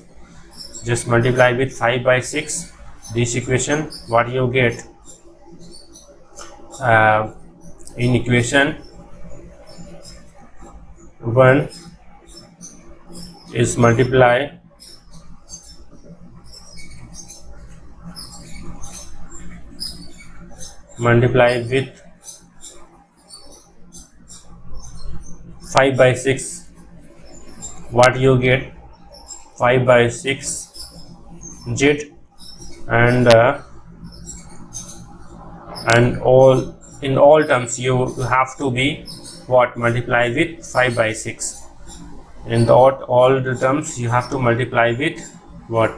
just multiply with 5 by 6 this equation. What you get, in equation 1 is multiply with 5 by 6. What you get, 5 by 6 z, and all in all terms you have to be what, multiply with 5 by 6. In all the terms you have to multiply with what,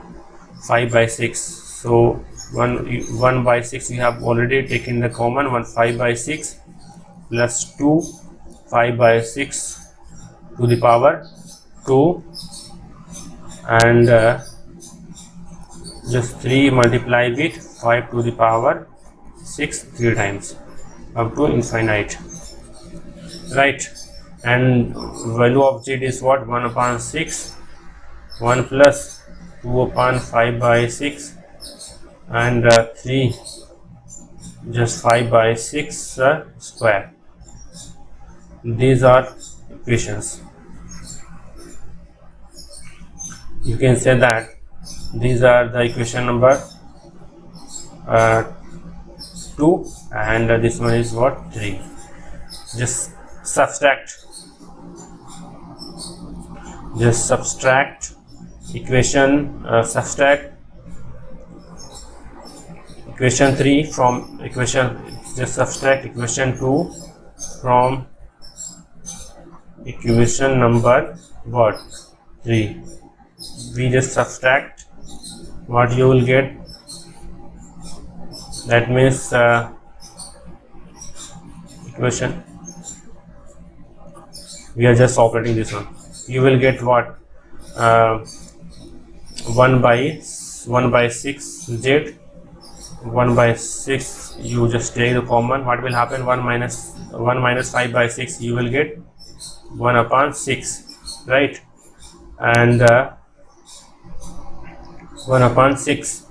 5 by 6. So 1 by 6 we have already taken the common, 5 by 6 plus 2, 5 by 6 to the power 2, and just 3 multiply with 5 to the power 6 3 times up to infinite, right? And value of z is what, 1 upon 6, 1 plus 2 upon 5 by 6, and 3 just 5 by 6 square. These are equations. You can say that these are the equation number 2, and this one is what, 3. Just subtract equation, subtract equation 3 from equation, just subtract equation 2 from equation number what, 3. We just subtract, what you will get, that means equation we are just operating this one. You will get what? 1 by 6 z, 1 by 6, you just take the common. What will happen? 1 minus 5 by 6, you will get 1 upon 6, right? And 1 upon 6.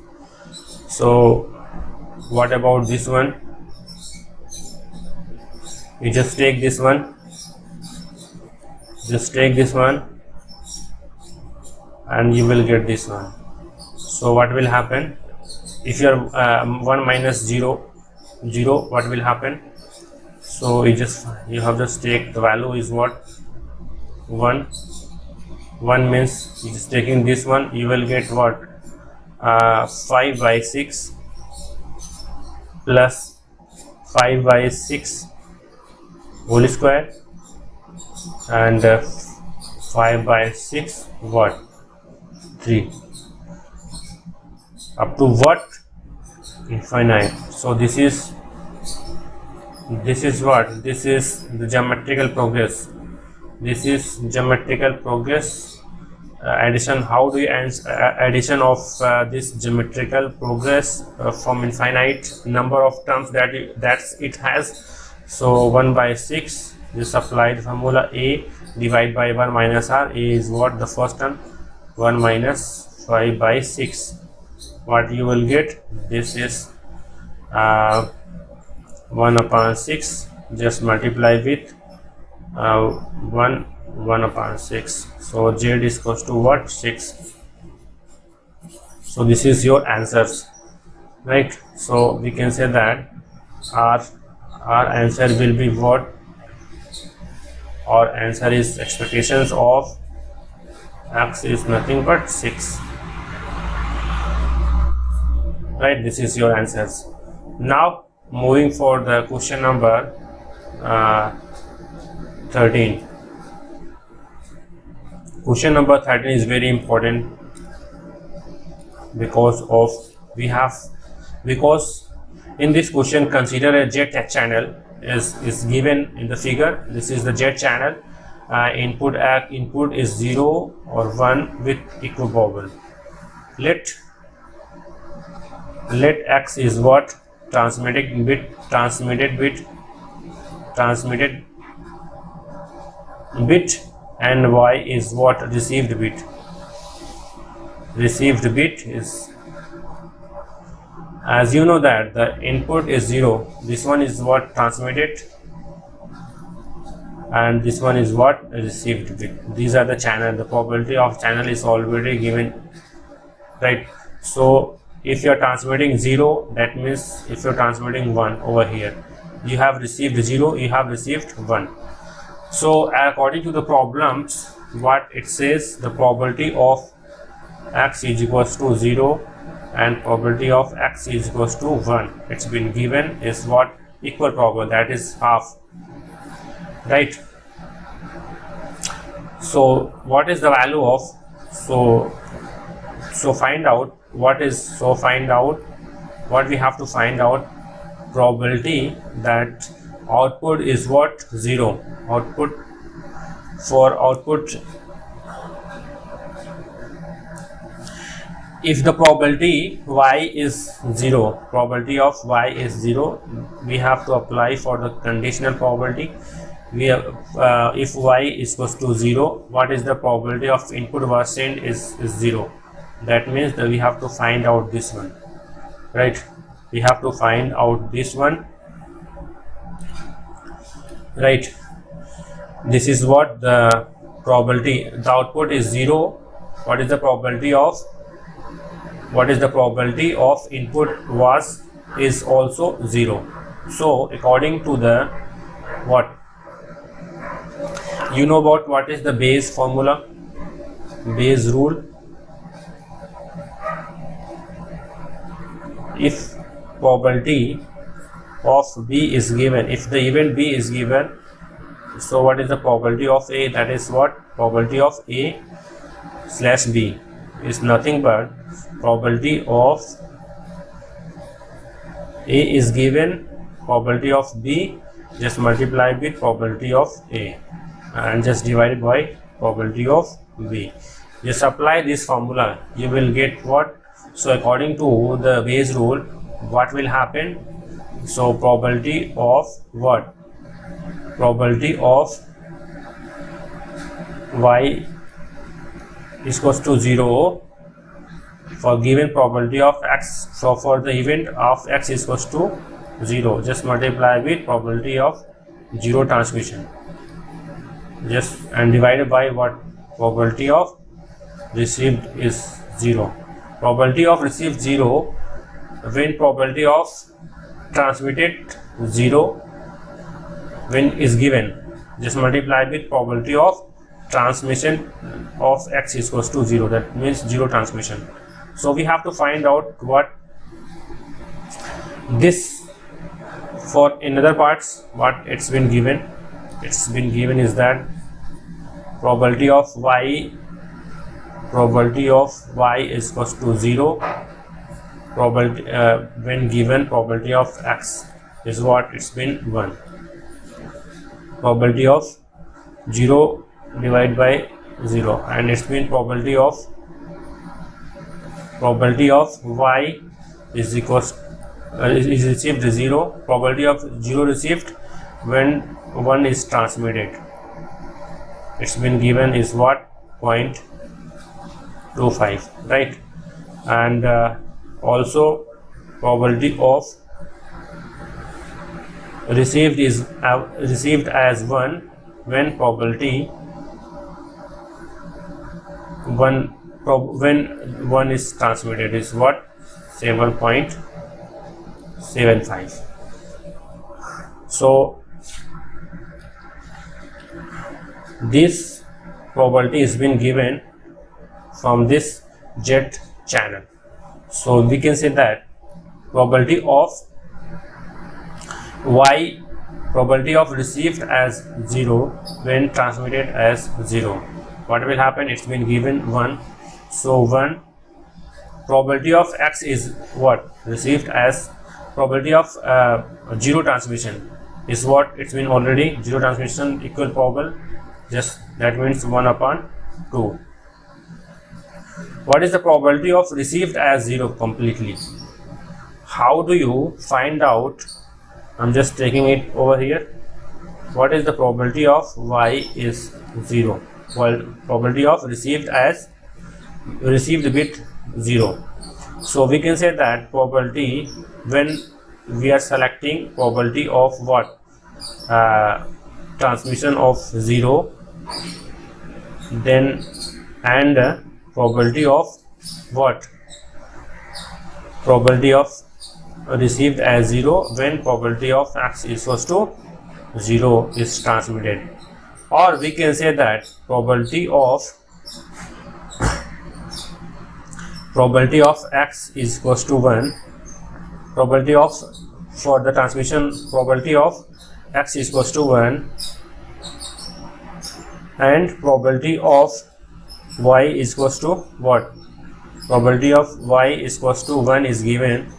So what about this one? You just take this one, and you will get this one. So what will happen? If you are 1 minus 0, what will happen? So you have just take the value is what? 1 means you just taking this one, you will get what? 5 by 6 plus 5 by 6 whole square, and 5 by 6 what? 3, up to what? Infinite. So this is what? This is the geometrical progress. This is geometrical progress addition. How do you addition of this geometrical progress from infinite number of terms that it has? So 1 by 6, just apply the formula a divided by 1 minus r. A is what? The first term. 1 minus 5 by 6. What you will get? This is 1 upon 6. Just multiply with 1 upon 6. So z is equals to what? 6. So this is your answers, right? So we can say that our answer will be what? Our answer is expectations of x is nothing but 6, right? This is your answers. Now moving for the question number 13. Question number 13 is very important because in this question, consider a jet channel is given in the figure. This is the jet channel. Input is 0 or 1 with equibobble. Let x is what? Transmitted bit, and y is what? Received bit. Received bit is, as you know that the input is 0, this one is what? Transmitted, and this one is what? Received bit. These are the channel. The probability of channel is already given, right? So if you are transmitting 0, that means if you are transmitting 1 over here, you have received 0, you have received 1. So according to the problems, what it says, the probability of x is equals to 0 and probability of x is equals to 1. It's been given is what? Equal probable, that is half, right? So what is the value of, so find out what we have to find out. Probability that output is what? 0. If the probability y is 0, probability of y is 0, we have to apply for the conditional probability. We have, if y is equals to 0, what is the probability of input was sent is 0. That means that we have to find out this one, right? We have to find out this one, right? This is what the probability, the output is 0. What is the probability of input was is also 0. So according to the what, you know about what is the Bayes formula, Bayes rule? If probability of B is given, if the event B is given, so what is the probability of A? That is what? Probability of A slash B is nothing but probability of A is given, probability of B just multiply with probability of A. and just divided by probability of V. Just apply this formula, you will get what? So according to the Bayes rule, what will happen? So probability of what? Probability of Y is equals to 0 for given probability of X. So for the event of X is equals to 0, just multiply with probability of 0 transmission, just and divided by what? Probability of received is 0. Probability of received 0 when probability of transmitted 0 when is given, just multiply with probability of transmission of X is equals to 0, that means 0 transmission. So we have to find out what this for in other parts. What it's been given is that probability of Y is equals to 0. Probability when given probability of X is what? It's been 1. Probability of 0 divided by 0, and it's been probability of Y is equals is received 0. Probability of 0 received when 1 is transmitted, it's been given is what? 0.25, right? And also probability of received is received as 1 when probability when 1 is transmitted is what? 7.75. So this probability is been given from this Z channel. So we can say that probability of Y, probability of received as 0 when transmitted as 0. What will happen? It's been given 1. So 1. Probability of X is what? Received as probability of 0 transmission is what? It's been already 0 transmission equal probable, just that means 1/2. What is the probability of received as 0 completely? How do you find out? I'm just taking it over here. What is the probability of Y is 0? Well, probability of received bit 0. So we can say that probability when we are selecting probability of what? Transmission of 0, then and probability of what? Probability of received as 0 when probability of X is equals to 0 is transmitted. Or we can say that probability of X is equals to 1. Probability of for the transmission probability of X is equals to 1, and probability of Y is equals to what? Probability of Y is equals to 1 is given.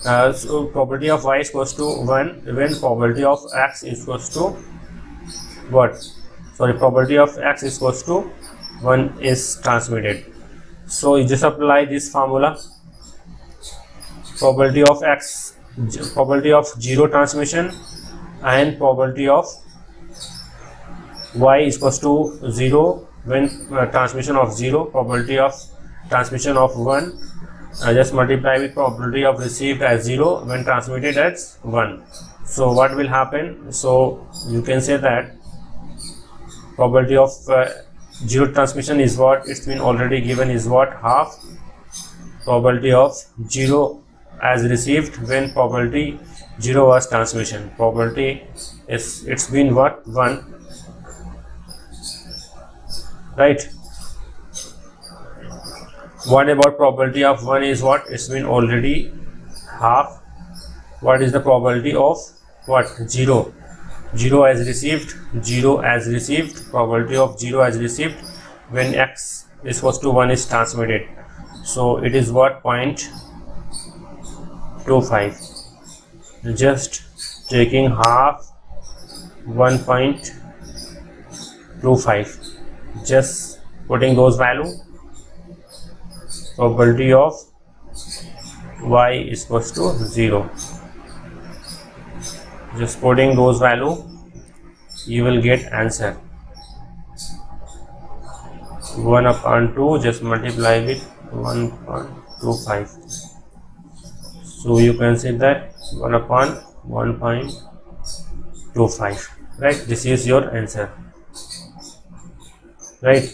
So probability of Y is equals to 1 when probability of X is equals to what? Sorry, probability of X is equals to 1 is transmitted. So you just apply this formula. Probability of X, probability of 0 transmission, and probability of Y is equals to 0 when transmission of 0, probability of transmission of 1, just multiply with probability of received as 0 when transmitted as 1. So what will happen? So you can say that probability of 0 transmission is what? It's been already given is what? Half. Probability of 0 as received when probability 0 was transmission, probability is it's been what? 1, right? What about probability of 1 is what? It's been already half. What is the probability of what? 0 as received, probability of 0 as received when X is equals to 1 is transmitted. So it is what? 0.25. Just taking half 1.25 2, 5. Just putting those value, probability of y is equals to 0. Just putting those value, you will get answer 1/2. Just multiply with 1.25. So you can say that 1/1.25. Right, this is your answer. Right,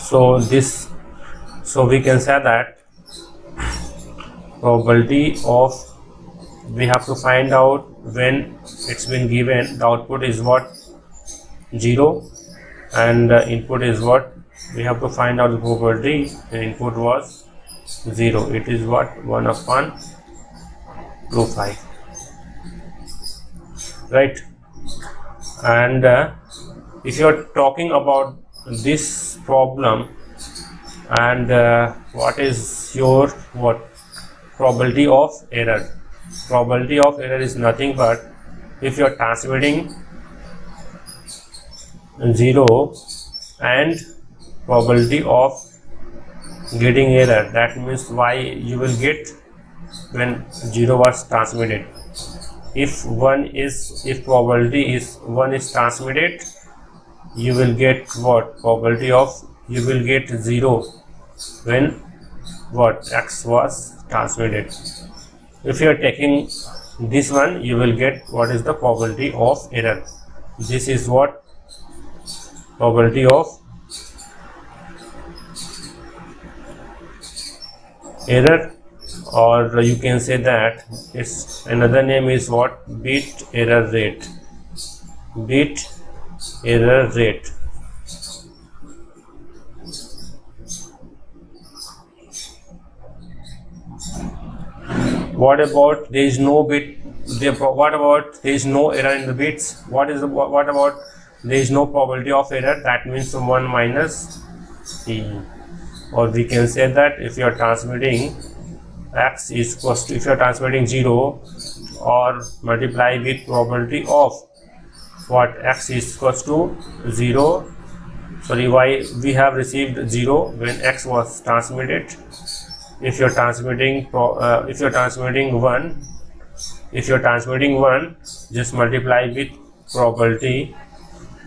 so we can say that probability of, we have to find out when it's been given, the output is what, 0, and input is what, we have to find out the probability. The input was 0. It is what, 1/25. Right, and if you are talking about this problem, and what is your probability of error? Probability of error is nothing but, if you are transmitting 0 and probability of getting error, that means y you will get when 0 was transmitted. If probability is 1 is transmitted, you will get what, probability of, you will get 0 when what, x was transmitted. If you are taking this one, you will get what is the probability of error. This is what probability of error, or you can say that its another name is what, bit error rate. Bit error rate. What about there is no bit? What about there is no error in the bits? What about there is no probability of error? That means 1 minus e. Or we can say that if you are transmitting x is equals to, if you are transmitting 0 or multiply with probability of what, x is equals to 0, sorry, y we have received 0 when x was transmitted. If you're transmitting 1, just multiply with probability.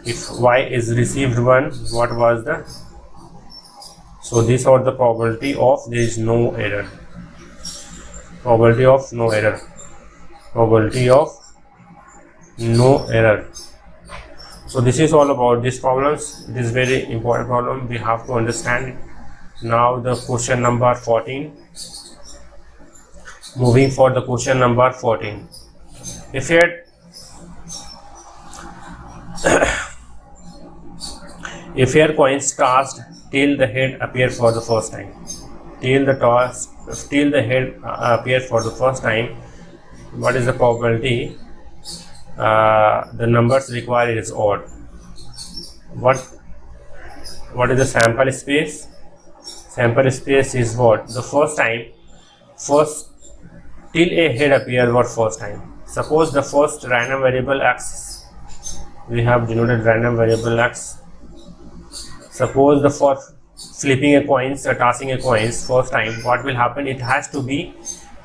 If y is received 1, what was the, so these are the probability of there is no error. Probability of no error. Probability of no error. So this is all about these problems. It is very important problem, we have to understand it. Now the question number 14. Moving for the question number 14. If your coins tossed till the head appear for the first time, till the head appear for the first time, what is the probability? The numbers required is odd. What is the sample space? Sample space is what, the first till a head appear what, first time. Suppose the first random variable x, we have denoted random variable x. Suppose the first flipping a coins or tossing a coins first time, what will happen? It has to be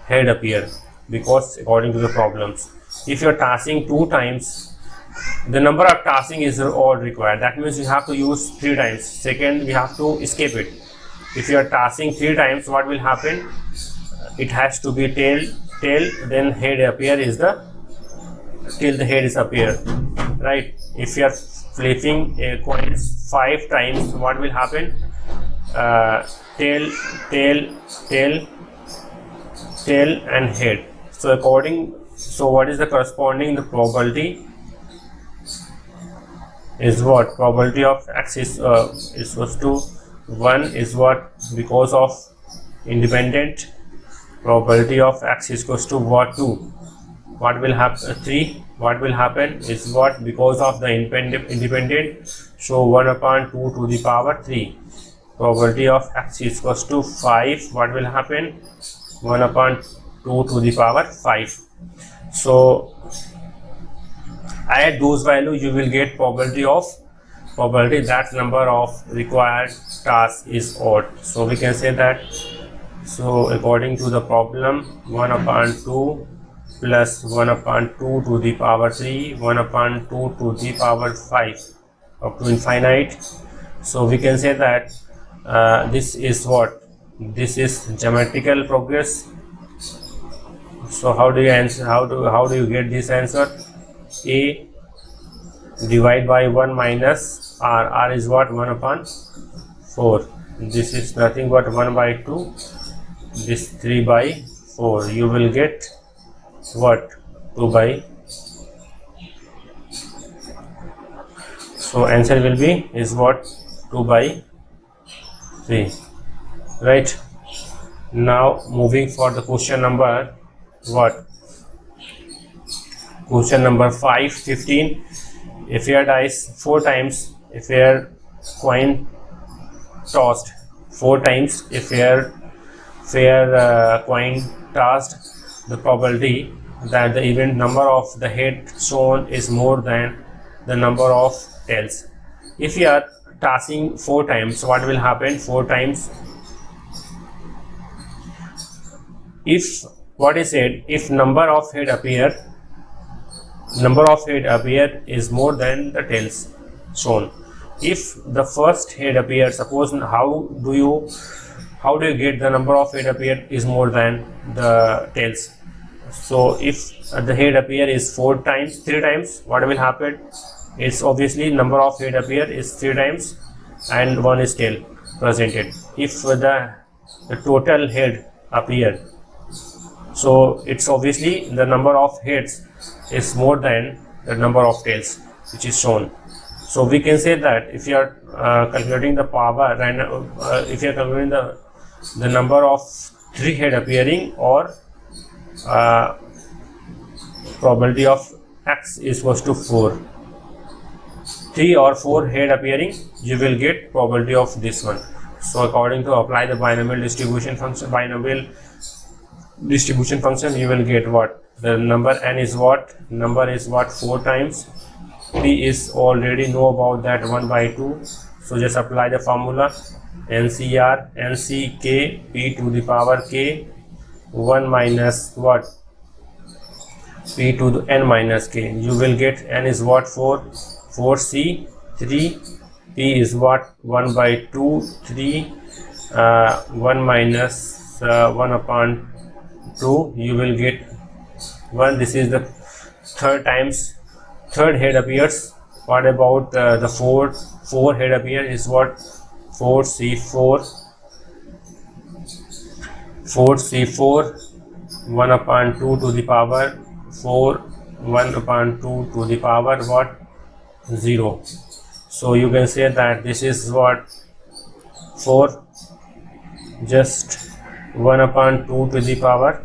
head appear, because according to the problems, if you are tossing 2 times, the number of tossing is odd required. That means you have to use 3 times. Second, we have to escape it. If you are tossing 3 times, what will happen? It has to be tail, then head appear is the, till the head is appear, right? If you are flipping a coins 5 times, what will happen? Tail and head. So what is the corresponding, the probability is what, probability of x is equals to 1 is what, because of independent. Probability of x is equals to what, 2. What will happen? 3. What will happen is what, because of the independent. So 1/2 to the power 3. Probability of x is equals to 5. What will happen? 1/2 to the power 5. So add those values, you will get probability that number of required tasks is odd. So we can say that, so according to the problem, 1 upon 2 plus 1 upon 2 to the power 3, 1 upon 2 to the power 5 up to infinite. So we can say that this is what? This is geometrical progress. So how do you answer? How do you get this answer? A divide by 1 minus r. R is what? 1 upon 4. This is nothing but 1 by 2. This 3 by 4. You will get what? 2 by. So answer will be is what? 2 by 3. Right. Now moving for the question number what? Question number 5, 15. A fair dice 4 times, a fair coin tossed 4 times, a fair coin tossed, the probability that the event number of the head shown is more than the number of tails. If you are tossing 4 times, what will happen? 4 times. If what is said, if number of head appear is more than the tails shown. If the first head appears, suppose, how do you get the number of head appear is more than the tails? So if the head appear is 3 times, what will happen? It's obviously number of head appear is 3 times and 1 is tail presented. If the total head appear, so it's obviously the number of heads is more than the number of tails which is shown. So we can say that if you are calculating the power and if you are calculating the number of 3 head appearing, or probability of x is equals to 4, 3 or 4 head appearing, you will get probability of this one. So according to apply the binomial distribution function, you will get what? The number n is what? Number is what? 4 times. P is already know about that, 1 by 2. So just apply the formula NCR NCK P to the power k 1 minus what? P to the n minus k. You will get n is what? 4 4C 3. P is what? 1 by 2 3 1 minus 1 upon 2, you will get 1. This is the third head appears. What about the 4 head appear is what? 4C4 1 upon 2 to the power 4 1 upon 2 to the power what? 0. So you can say that this is what? 4 just 1 upon 2 to the power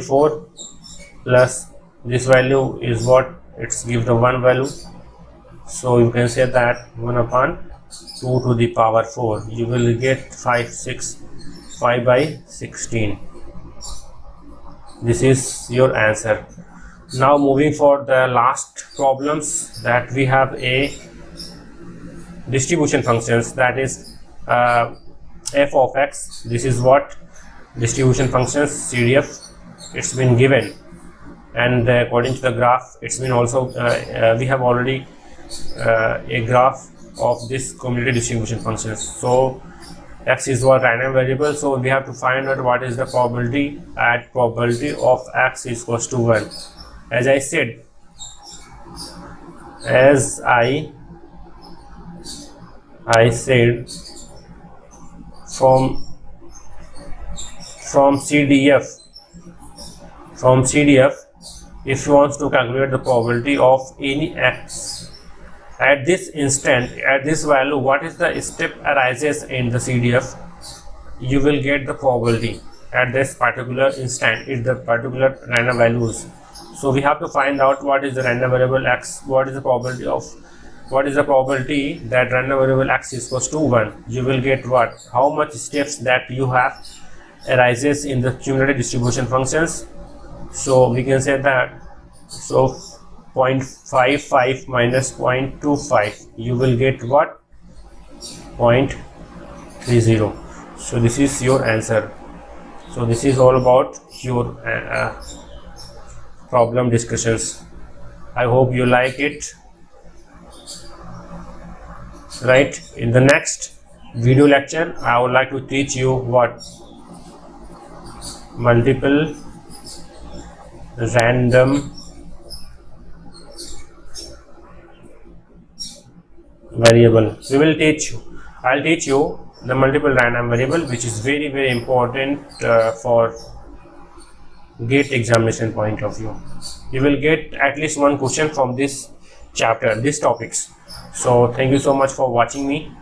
4 plus this value is what? It's give the 1 value. So you can say that 1 upon 2 to the power 4. You will get 5 by 16. This is your answer. Now moving for the last problems, that we have a distribution functions, that is f of x. This is what? Distribution functions CDF. It's been given, and according to the graph, it's been also we have already a graph of this commutative distribution functions. So x is what? Random variable. So we have to find out what is the probability at probability of x is equals to 1. As I said, from CDF, if you want to calculate the probability of any x at this instant, at this value, what is the step arises in the CDF, you will get the probability at this particular instant is the particular random values. So we have to find out what is the random variable x, what is the probability that random variable x is equals to 1. You will get what? How much steps that you have arises in the cumulative distribution functions. So we can say that, so 0.55 minus 0.25, you will get what? 0.30. so this is your answer. So this is all about your problem discussions. I hope you like it. Right, in the next video lecture I would like to teach you what multiple random variable. I'll teach you the multiple random variable, which is very important for GATE examination point of view. You will get at least one question from this chapter, these topics. So thank you so much for watching me.